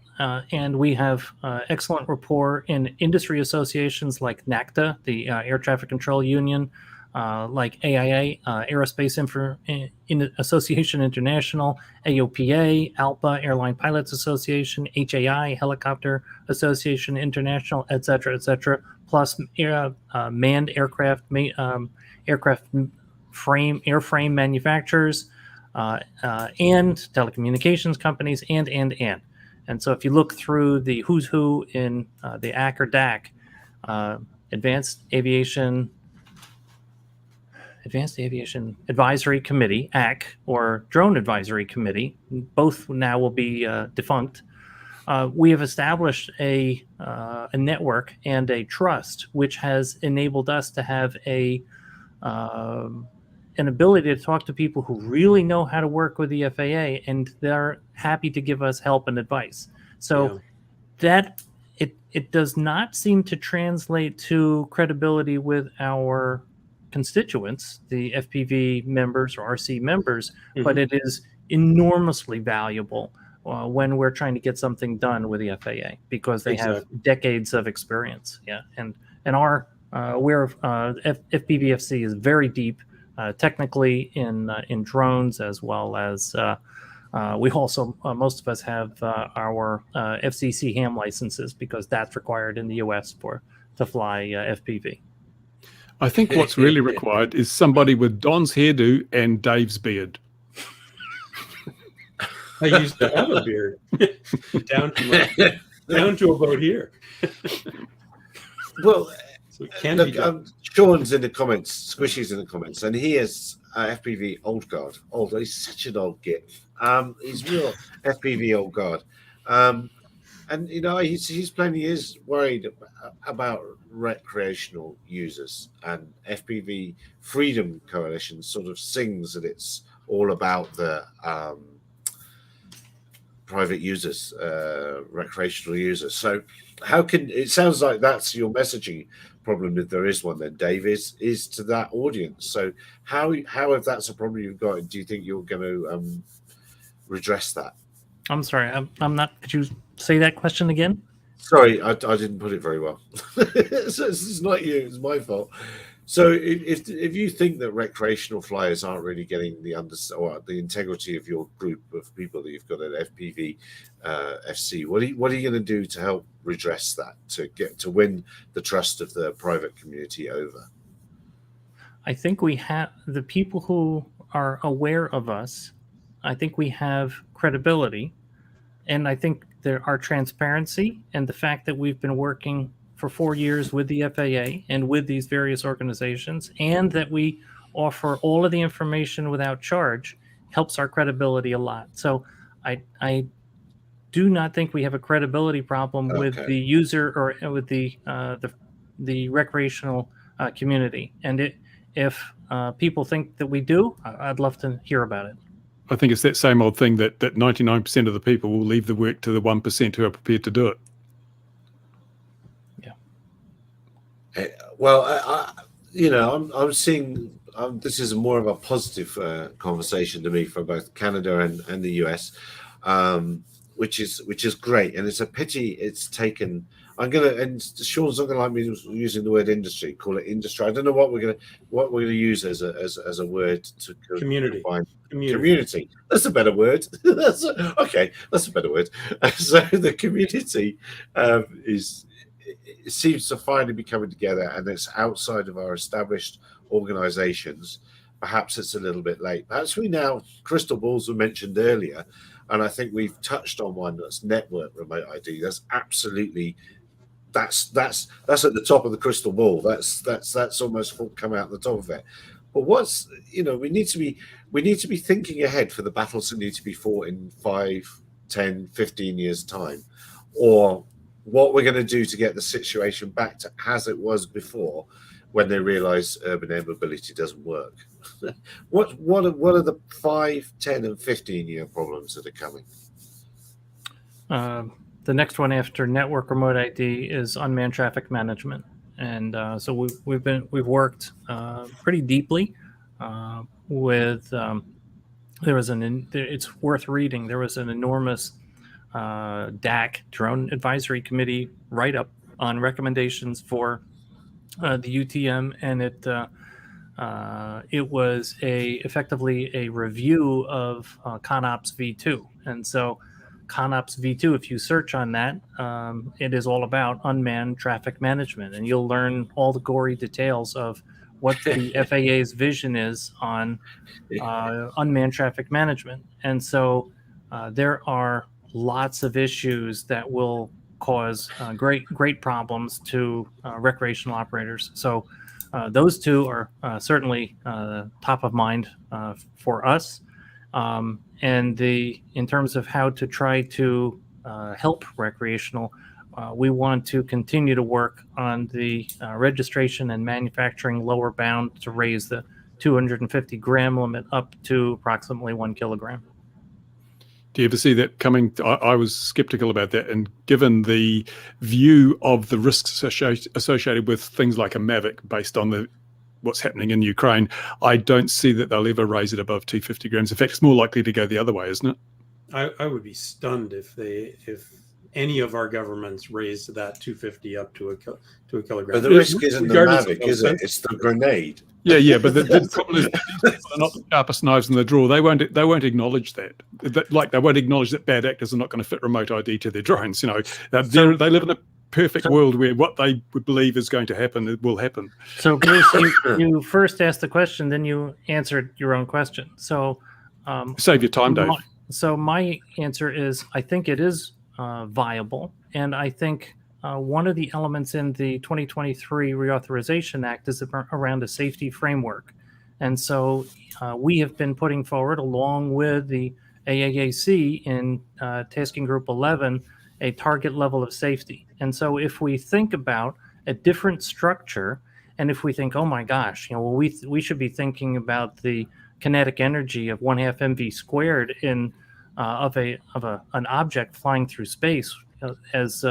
and we have excellent rapport in industry associations like NACTA, the Air Traffic Control Union, like AIA, Aerospace Association International, AOPA, ALPA, Airline Pilots Association, HAI, Helicopter Association International, et cetera, plus manned aircraft, airframe manufacturers, and telecommunications companies, and. And so if you look through the who's who in the ACK or DAC, Advanced Aviation Advisory Committee, ACK, or Drone Advisory Committee, both now will be defunct. We have established a network and a trust, which has enabled us to have an ability to talk to people who really know how to work with the FAA, and they're happy to give us help and advice. So that it does not seem to translate to credibility with our constituents, the FPV members or RC members, but it is enormously valuable when we're trying to get something done with the FAA, because they have decades of experience. And our FPVFC is very deep technically in drones, as well as we also most of us have our FCC ham licenses, because that's required in the US to fly FPV. I think what's really required is somebody with Don's hairdo and Dave's beard. I used to have a beard down to about here. Well, so it can look, be done. Sean's in the comments, Squishy's in the comments, and he is FPV old guard. He's such an old git. He's real FPV old guard. And he's plenty is worried about recreational users, and FPV Freedom Coalition sort of sings that it's all about the private users, recreational users. So it sounds like that's your messaging problem, if there is one, then Dave, is to that audience. So how if that's a problem you've got, do you think you're going to redress that? I'm sorry, I'm not. Could you say that question again? Sorry, I didn't put it very well. So it's not you, it's my fault. So if you think that recreational flyers aren't really getting the integrity of your group of people that you've got at FPV FC, what are you going to do to help redress that, to win the trust of the private community over? I think we have the people who are aware of us. I think we have credibility, and I think there are transparency, and the fact that we've been working for 4 years with the FAA and with these various organizations, and that we offer all of the information without charge, helps our credibility a lot. So I do not think we have a credibility problem with the user or with the recreational community. And if people think that we do, I'd love to hear about it. I think it's that same old thing that 99% of the people will leave the work to the 1% who are prepared to do it. Well, I'm seeing this is more of a positive conversation to me for both Canada and the US, which is great, and it's a pity it's taken. And Sean's not gonna like me using the word industry. Call it industry. I don't know what we're gonna use as a word to Community. Community. That's a better word. That's a better word. So the community it seems to finally be coming together, and it's outside of our established organizations. Perhaps it's a little bit late. Perhaps crystal balls were mentioned earlier, and I think we've touched on one, that's network remote ID. That's absolutely that's at the top of the crystal ball. That's almost come out the top of it. But we need to be thinking ahead for the battles that need to be fought in 5, 10, 15 years time, or what we're going to do to get the situation back to as it was before, when they realize urban air mobility doesn't work. What are the 5, 10, and 15-year problems that are coming? The next one after network remote ID is unmanned traffic management, and so we've worked pretty deeply with. It's worth reading. There was an enormous DAC, Drone Advisory Committee, write-up on recommendations for the UTM, and it was effectively a review of ConOps V2. And so ConOps V2, if you search on that, it is all about unmanned traffic management, and you'll learn all the gory details of what the FAA's vision is on unmanned traffic management. And so there are lots of issues that will cause great problems to recreational operators. So those two are certainly top of mind for us. And in terms of how to try to help recreational, we want to continue to work on the registration and manufacturing lower bound to raise the 250 gram limit up to approximately 1 kilogram. Do you ever see that coming? I was skeptical about that, and given the view of the risks associated with things like a Mavic based on what's happening in Ukraine, I don't see that they'll ever raise it above 250 grams. In fact, it's more likely to go the other way, isn't it? I would be stunned if any of our governments raised that 250 up to a kilogram. But the risk isn't the Mavic, is it? It's the grenade. Yeah, but the problem is these people are not the sharpest knives in the drawer. They won't acknowledge that. Like they won't acknowledge that bad actors are not going to fit remote ID to their drones. You know, they live in a perfect world where what they would believe is going to happen, it will happen. So Bruce, you first asked the question, then you answered your own question. So save your time, Dave. So my answer is, I think it is viable, and I think one of the elements in the 2023 Reauthorization Act is around a safety framework. And so we have been putting forward, along with the AAAC in Tasking Group 11, a target level of safety. And so if we think about a different structure, and if we think, oh my gosh, we should be thinking about the kinetic energy of 1/2 mv squared in of an object flying through space, as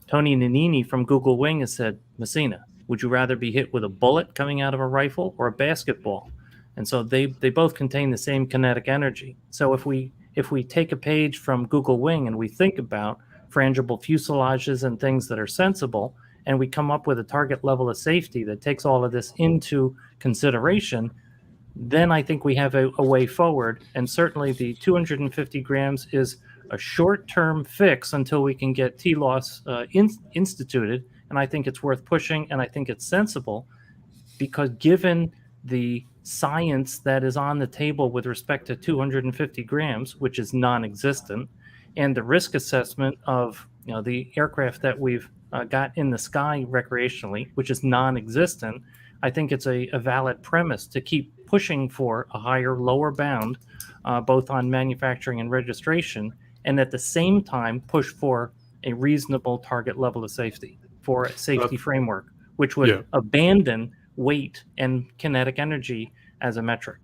Tony Nanini from Google Wing has said, Messina, would you rather be hit with a bullet coming out of a rifle or a basketball? And so they both contain the same kinetic energy. So if we take a page from Google Wing and we think about frangible fuselages and things that are sensible, and we come up with a target level of safety that takes all of this into consideration, then I think we have a way forward. And certainly the 250 grams is a short-term fix until we can get TLOS instituted. And I think it's worth pushing, and I think it's sensible, because given the science that is on the table with respect to 250 grams, which is non-existent, and the risk assessment of the aircraft that we've got in the sky recreationally, which is non-existent, I think it's a valid premise to keep pushing for a higher lower bound, both on manufacturing and registration, and at the same time push for a reasonable target level of safety for a safety framework, which would abandon weight and kinetic energy as a metric.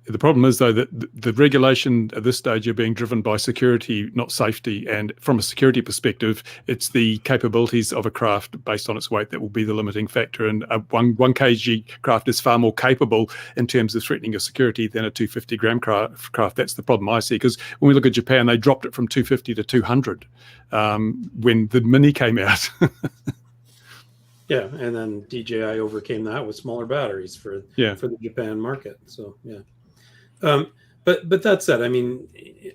The problem is, though, that the regulation at this stage are being driven by security, not safety. And from a security perspective, it's the capabilities of a craft based on its weight that will be the limiting factor. And a 1 kg craft is far more capable in terms of threatening your security than a 250 gram craft. That's the problem I see. Because when we look at Japan, they dropped it from 250 to 200 when the Mini came out. Yeah, and then DJI overcame that with smaller batteries for the Japan market. So but that said, I mean,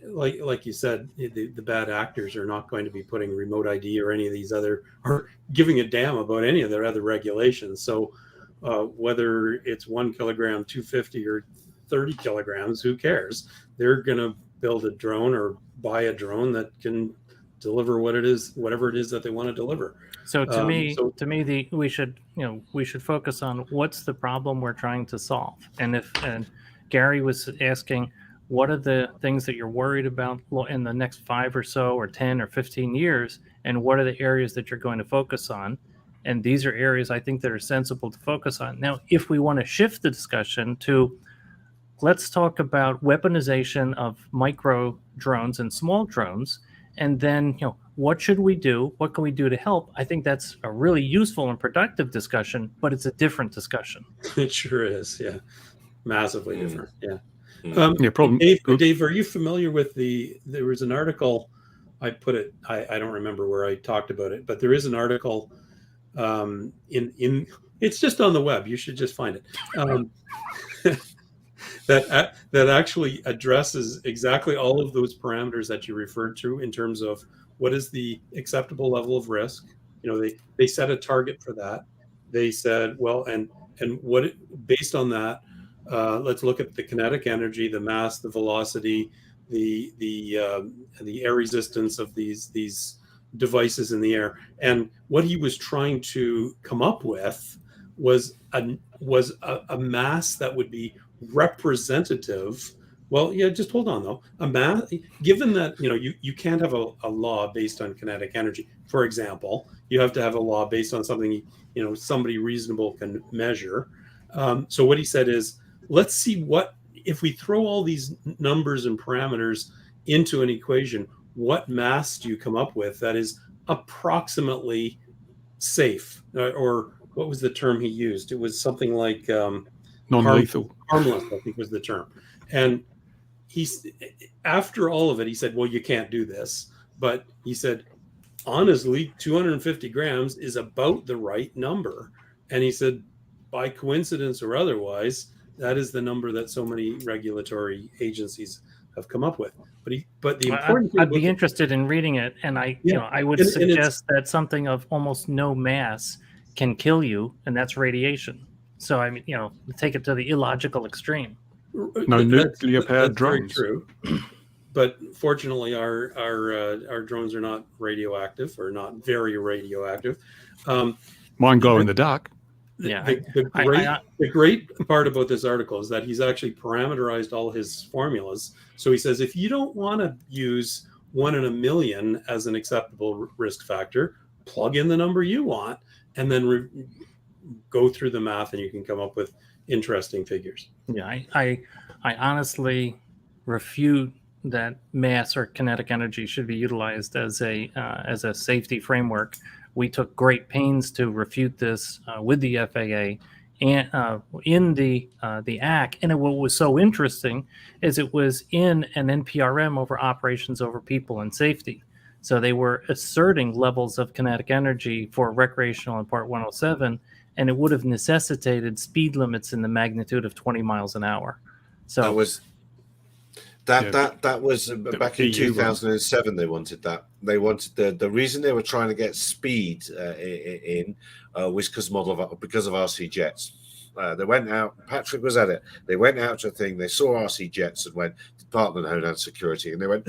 like you said, the bad actors are not going to be putting remote ID or any of these other, or giving a damn about any of their other regulations. So whether it's 1 kilogram, 250 or 30 kilograms, who cares? They're going to build a drone or buy a drone that can deliver whatever it is that they want to deliver. So to me, we should focus on what's the problem we're trying to solve. And Gary was asking, what are the things that you're worried about in the next 5 or so, or 10 or 15 years, and what are the areas that you're going to focus on? And these are areas I think that are sensible to focus on. Now, if we want to shift the discussion to, let's talk about weaponization of micro drones and small drones, and then what should we do? What can we do to help? I think that's a really useful and productive discussion, but it's a different discussion. It sure is, yeah. Massively different, yeah. Problem. Dave, are you familiar with there was an article, I don't remember where I talked about it, but there is an article it's just on the web, you should just find it, that actually addresses exactly all of those parameters that you referred to in terms of what is the acceptable level of risk. They set a target for that. They said, well, and and based on that, let's look at the kinetic energy, the mass, the velocity, the air resistance of these devices in the air. And what he was trying to come up with was a mass that would be representative. Well, yeah, just hold on though. A mass, given that you can't have a law based on kinetic energy. For example, you have to have a law based on something somebody reasonable can measure. So what he said is, let's see what if we throw all these numbers and parameters into an equation, what mass do you come up with that is approximately safe? Or what was the term he used? It was something like non-lethal. Harmless, I think was the term. And after all of it, he said, well, you can't do this. But he said, honestly, 250 grams is about the right number. And he said, by coincidence or otherwise, that is the number that so many regulatory agencies have come up with. But the important thing, I'd be interested in reading it, and I would suggest that something of almost no mass can kill you, and that's radiation. So I mean, take it to the illogical extreme. No nuclear powered drones. Very true. But fortunately, our drones are not radioactive, or not very radioactive. Mine glow in the dark. Yeah. The great part about this article is that he's actually parameterized all his formulas. So he says, if you don't want to use 1 in a million as an acceptable risk factor, plug in the number you want, and then go through the math, and you can come up with interesting figures. Yeah, I honestly refute that mass or kinetic energy should be utilized as a safety framework. We took great pains to refute this with the FAA and in the ACT. And what was so interesting is it was in an NPRM over operations over people and safety. So they were asserting levels of kinetic energy for recreational in Part 107, and it would have necessitated speed limits in the magnitude of 20 miles an hour. So that was back in 2007. They wanted that. They wanted the reason they were trying to get speed in was because of RC jets. They went out. Patrick was at it. They went out to a thing. They saw RC jets and went, Department of Homeland Security, and they went,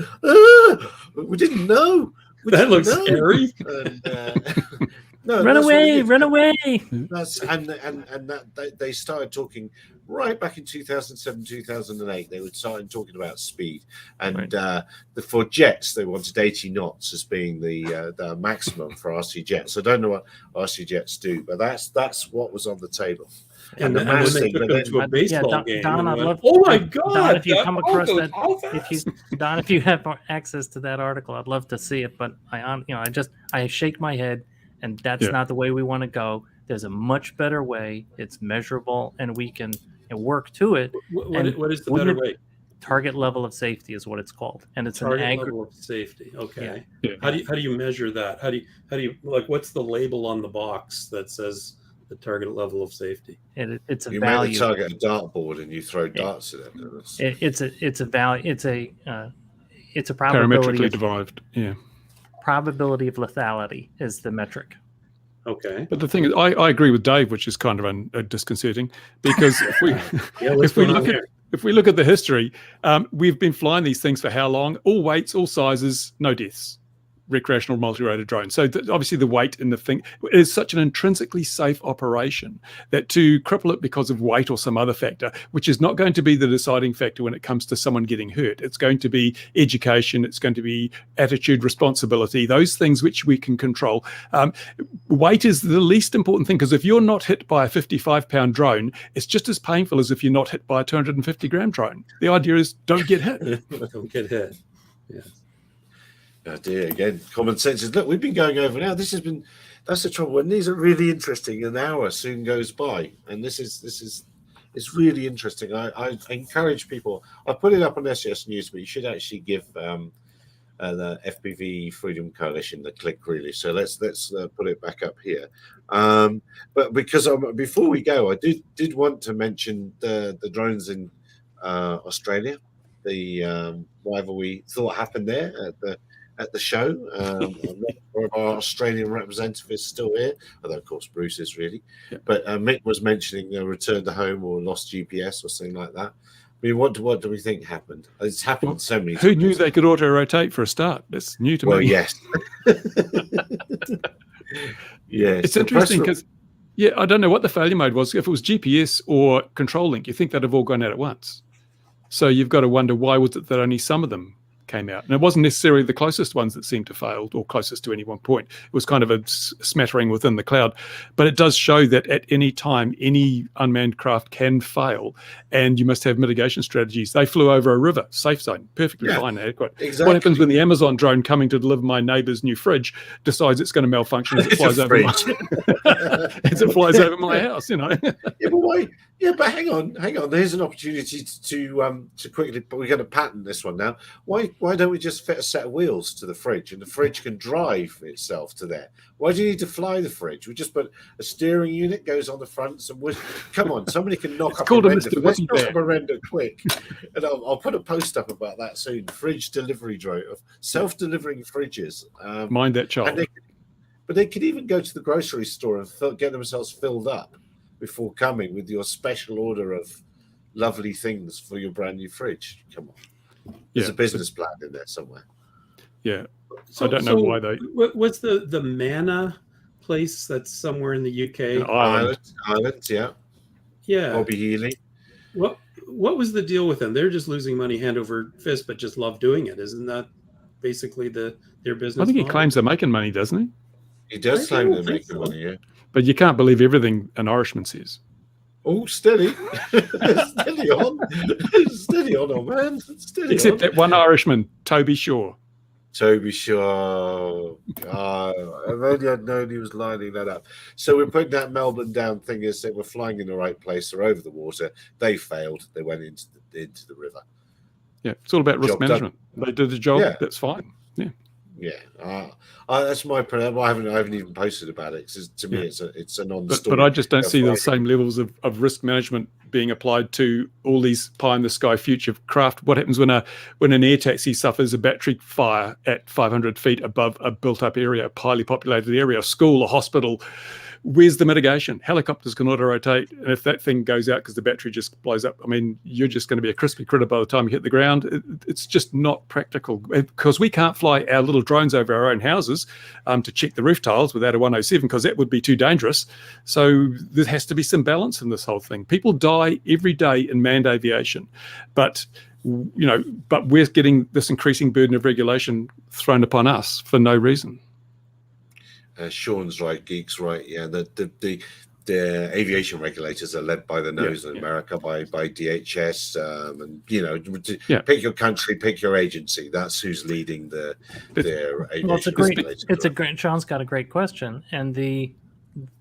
we didn't know. That looks scary. No, run away! That's and that they started talking right back in 2007, 2008. They were starting talking about speed, and for jets they wanted 80 knots as being the maximum for RC jets. I don't know what RC jets do, but that's what was on the table. And the mass thing, to a baseball game. Don, I'd love. Oh my God! Don, if you come across that, if you have access to that article, I'd love to see it. But I shake my head, and that's not the way we want to go. There's a much better way. It's measurable, and we can work to it. What is the better way? Target level of safety is what it's called, and it's target an level of safety. Okay. Yeah. How do you measure that? How do you like? What's the label on the box that says the target level of safety? It's a you value. You target a dartboard and you throw darts at it. It's a value. It's a probability. Parametrically derived. Yeah. Probability of lethality is the metric. Okay. But the thing is, I agree with Dave, which is kind of disconcerting, because if we look at the history, we've been flying these things for how long? All weights, all sizes, no deaths. Recreational multi-rotor drone. So obviously the weight in the thing is such an intrinsically safe operation that to cripple it because of weight or some other factor, which is not going to be the deciding factor when it comes to someone getting hurt. It's going to be education. It's going to be attitude, responsibility, those things which we can control. Weight is the least important thing, because if you're not hit by a 55-pound drone, it's just as painful as if you're not hit by a 250-gram drone. The idea is don't get hit. Don't get hit. Yeah. Oh dear, again, common sense is, look, we've been going over now. That's the trouble. When these are really interesting, an hour soon goes by. And it's really interesting. I encourage people, I put it up on SES News, but you should actually give the FPV Freedom Coalition the click, really. So let's put it back up here. But because before we go, I did want to mention the drones in Australia, the whatever we thought happened there at the show. One of our Australian representative is still here, although of course Bruce is really. Yeah. But Mick was mentioning a return to home or lost GPS or something like that. I mean, what do we think happened? It's happened so many times. Who knew they could auto-rotate for a start? That's new to me. Well, yes. Yes. It's interesting because, I don't know what the failure mode was. If it was GPS or control link, you think they'd have all gone out at once. So you've got to wonder, why was it that only some of them came out? And it wasn't necessarily the closest ones that seemed to fail, or closest to any one point. It was kind of a smattering within the cloud. But it does show that at any time, any unmanned craft can fail, and you must have mitigation strategies. They flew over a river, safe zone, perfectly fine, adequate. Exactly. What happens when the Amazon drone coming to deliver my neighbour's new fridge decides it's going to malfunction as it flies over my house? You know. Yeah, but why? Yeah, but hang on. There's an opportunity to quickly. But we're going to patent this one now. Why don't we just fit a set of wheels to the fridge, and the fridge can drive itself to there? Why do you need to fly the fridge? We just put a steering unit goes on the front. Come on, somebody can knock up a render. Let's knock up a render quick, and I'll put a post up about that soon. Fridge delivery drone of self-delivering fridges. Mind that child. But they could even go to the grocery store and get themselves filled up before coming with your special order of lovely things for your brand new fridge. Come on. There's a business plan in there somewhere. Yeah. So, I don't know why they... What's the Mana place that's somewhere in the UK? Ireland, yeah. Yeah. Bobby Healy. What was the deal with them? They're just losing money hand over fist, but just love doing it. Isn't that basically their business I think he model? claims they're making money, doesn't he? He does claim they're making money, yeah. But you can't believe everything an Irishman says. Oh, steady. Steady on. Steady on, old man. Steady Except on. that one Irishman, Toby Shaw. Toby Shaw. If only I'd known he was lining that up. So we're putting that Melbourne down thing is that we're flying in the right place. They're over the water. They failed. They went into the river. Yeah, it's all about risk management. They did the job. Yeah. That's fine. Yeah. Yeah, that's my. I haven't even posted about it because to me it's a non-story. But I just don't see the same levels of risk management being applied to all these pie in the sky future craft. What happens when an air taxi suffers a battery fire at 500 feet above a built-up area, a highly populated area, a school, a hospital? Where's the mitigation? Helicopters can auto-rotate, and if that thing goes out because the battery just blows up, I mean, you're just going to be a crispy critter by the time you hit the ground. It's just not practical, because we can't fly our little drones over our own houses to check the roof tiles without a 107, because that would be too dangerous. So there has to be some balance in this whole thing. People die every day in manned aviation, but we're getting this increasing burden of regulation thrown upon us for no reason. Sean's right, Geek's right. Yeah, the aviation regulators are led by the nose in America, by DHS, and pick your country, pick your agency. That's who's leading their aviation. Well, Sean's got a great question, and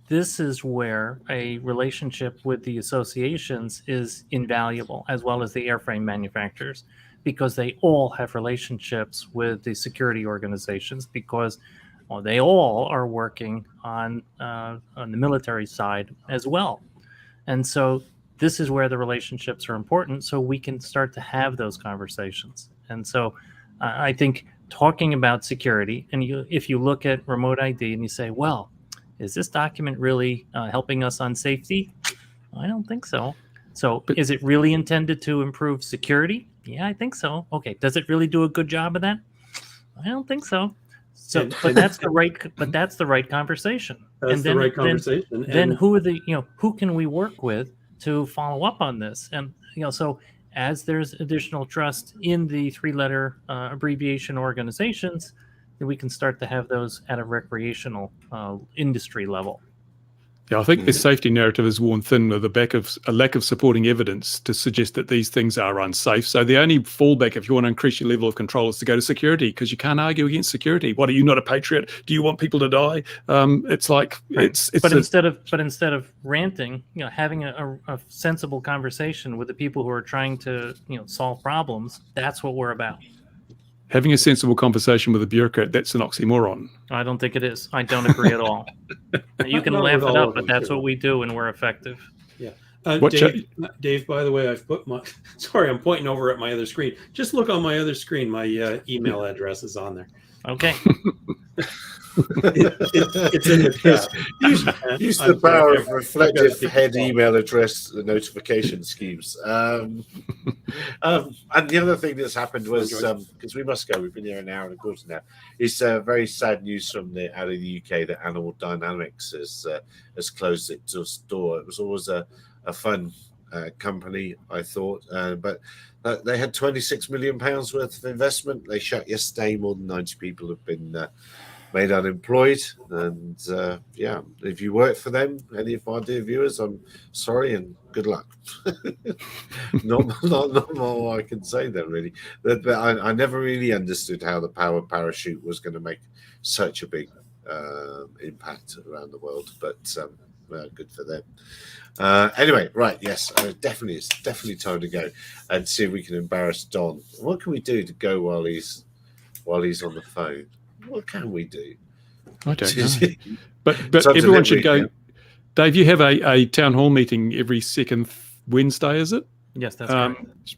this is where a relationship with the associations is invaluable, as well as the airframe manufacturers, because they all have relationships with the security organizations, because they all are working on the military side as well. And so this is where the relationships are important, so we can start to have those conversations. And so I think talking about security, and if you look at remote ID and you say, well, is this document really helping us on safety? I don't think so. So is it really intended to improve security? Yeah, I think so. Okay, does it really do a good job of that? I don't think so. So, but that's the right conversation. That's the right conversation. Then who can we work with to follow up on this? And so as there's additional trust in the 3-letter abbreviation organizations, then we can start to have those at a recreational industry level. Yeah, I think the safety narrative is worn thin with a lack of supporting evidence to suggest that these things are unsafe. So the only fallback, if you want to increase your level of control, is to go to security, because you can't argue against security. What, are you not a patriot? Do you want people to die? It's like instead of ranting, having a sensible conversation with the people who are trying to solve problems. That's what we're about. Having a sensible conversation with a bureaucrat, that's an oxymoron. I don't think it is. I don't agree at all. You can laugh it up, but that's what we do, and we're effective. Yeah. Dave, by the way, I've put I'm pointing over at my other screen. Just look on my other screen. My email address is on there. Okay. It's in the chat. Use I'm the power of sorry, reflective I've got head to email address notification schemes. And the other thing that's happened was, because we must go, we've been here an hour and a quarter now, is very sad news from out of the UK that Animal Dynamics has closed its door. It was always a fun company, I thought, but they had £26 million worth of investment. They shut yesterday. More than 90 people have been made unemployed, and if you work for them, any of our dear viewers, I'm sorry and good luck. not more I can say there, really. But I never really understood how the power parachute was going to make such a big impact around the world, but good for them. Anyway, right, yes, it's definitely time to go and see if we can embarrass Don. What can we do to go while he's on the phone? What can we do? I don't know. But everyone should go. Dave, you have a town hall meeting every second Wednesday, is it? Yes, that's right.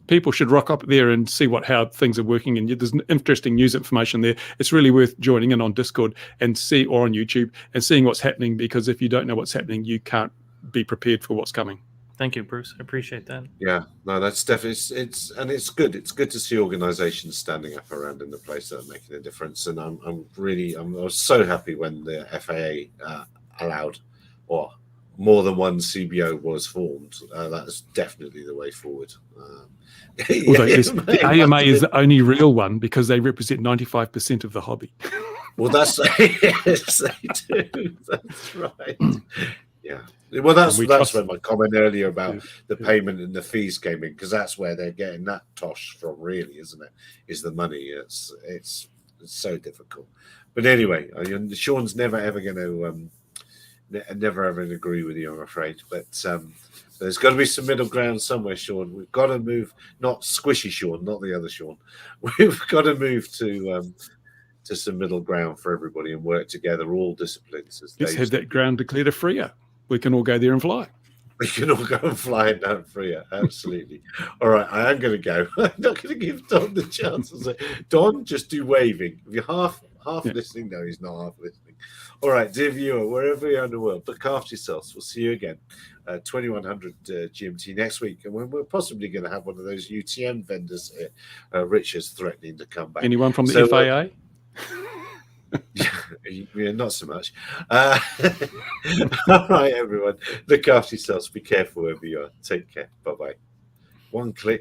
People should rock up there and see how things are working, and there's interesting news information there. It's really worth joining in on Discord or on YouTube and seeing what's happening, because if you don't know what's happening, you can't be prepared for what's coming. Thank you, Bruce. I appreciate that. Yeah, no, that's definitely it's good. It's good to see organisations standing up around in the place that are making a difference. And I was so happy when the FAA allowed, or more than one CBO was formed. That's definitely the way forward. Although the AMA is the only real one because they represent 95% of the hobby. Well, yes, they do. That's right. Yeah. Well, that's where my comment earlier about the payment and the fees came in, because that's where they're getting that tosh from, really, isn't it? Is the money? It's so difficult. But anyway, Sean's never ever going to never ever agree with you, I'm afraid. But there's got to be some middle ground somewhere, Sean. We've got to move. Not squishy Sean, not the other Sean. We've got to move to some middle ground for everybody and work together, all disciplines. Let's have that ground declared a freer. We can all go there and fly. We can all go and fly down freer. Absolutely. All right, I am going to go. I'm not going to give Don the chance to say, Don, just do waving. If you're half listening, no, he's not half listening. All right, dear viewer, wherever you are in the world, look after yourselves. We'll see you again, 2100 GMT next week. And we're possibly going to have one of those UTM vendors here. Rich is threatening to come back. Anyone from the FAA? Yeah, not so much. All right, everyone. Look after yourselves. Be careful wherever you are. Take care. Bye-bye. One click.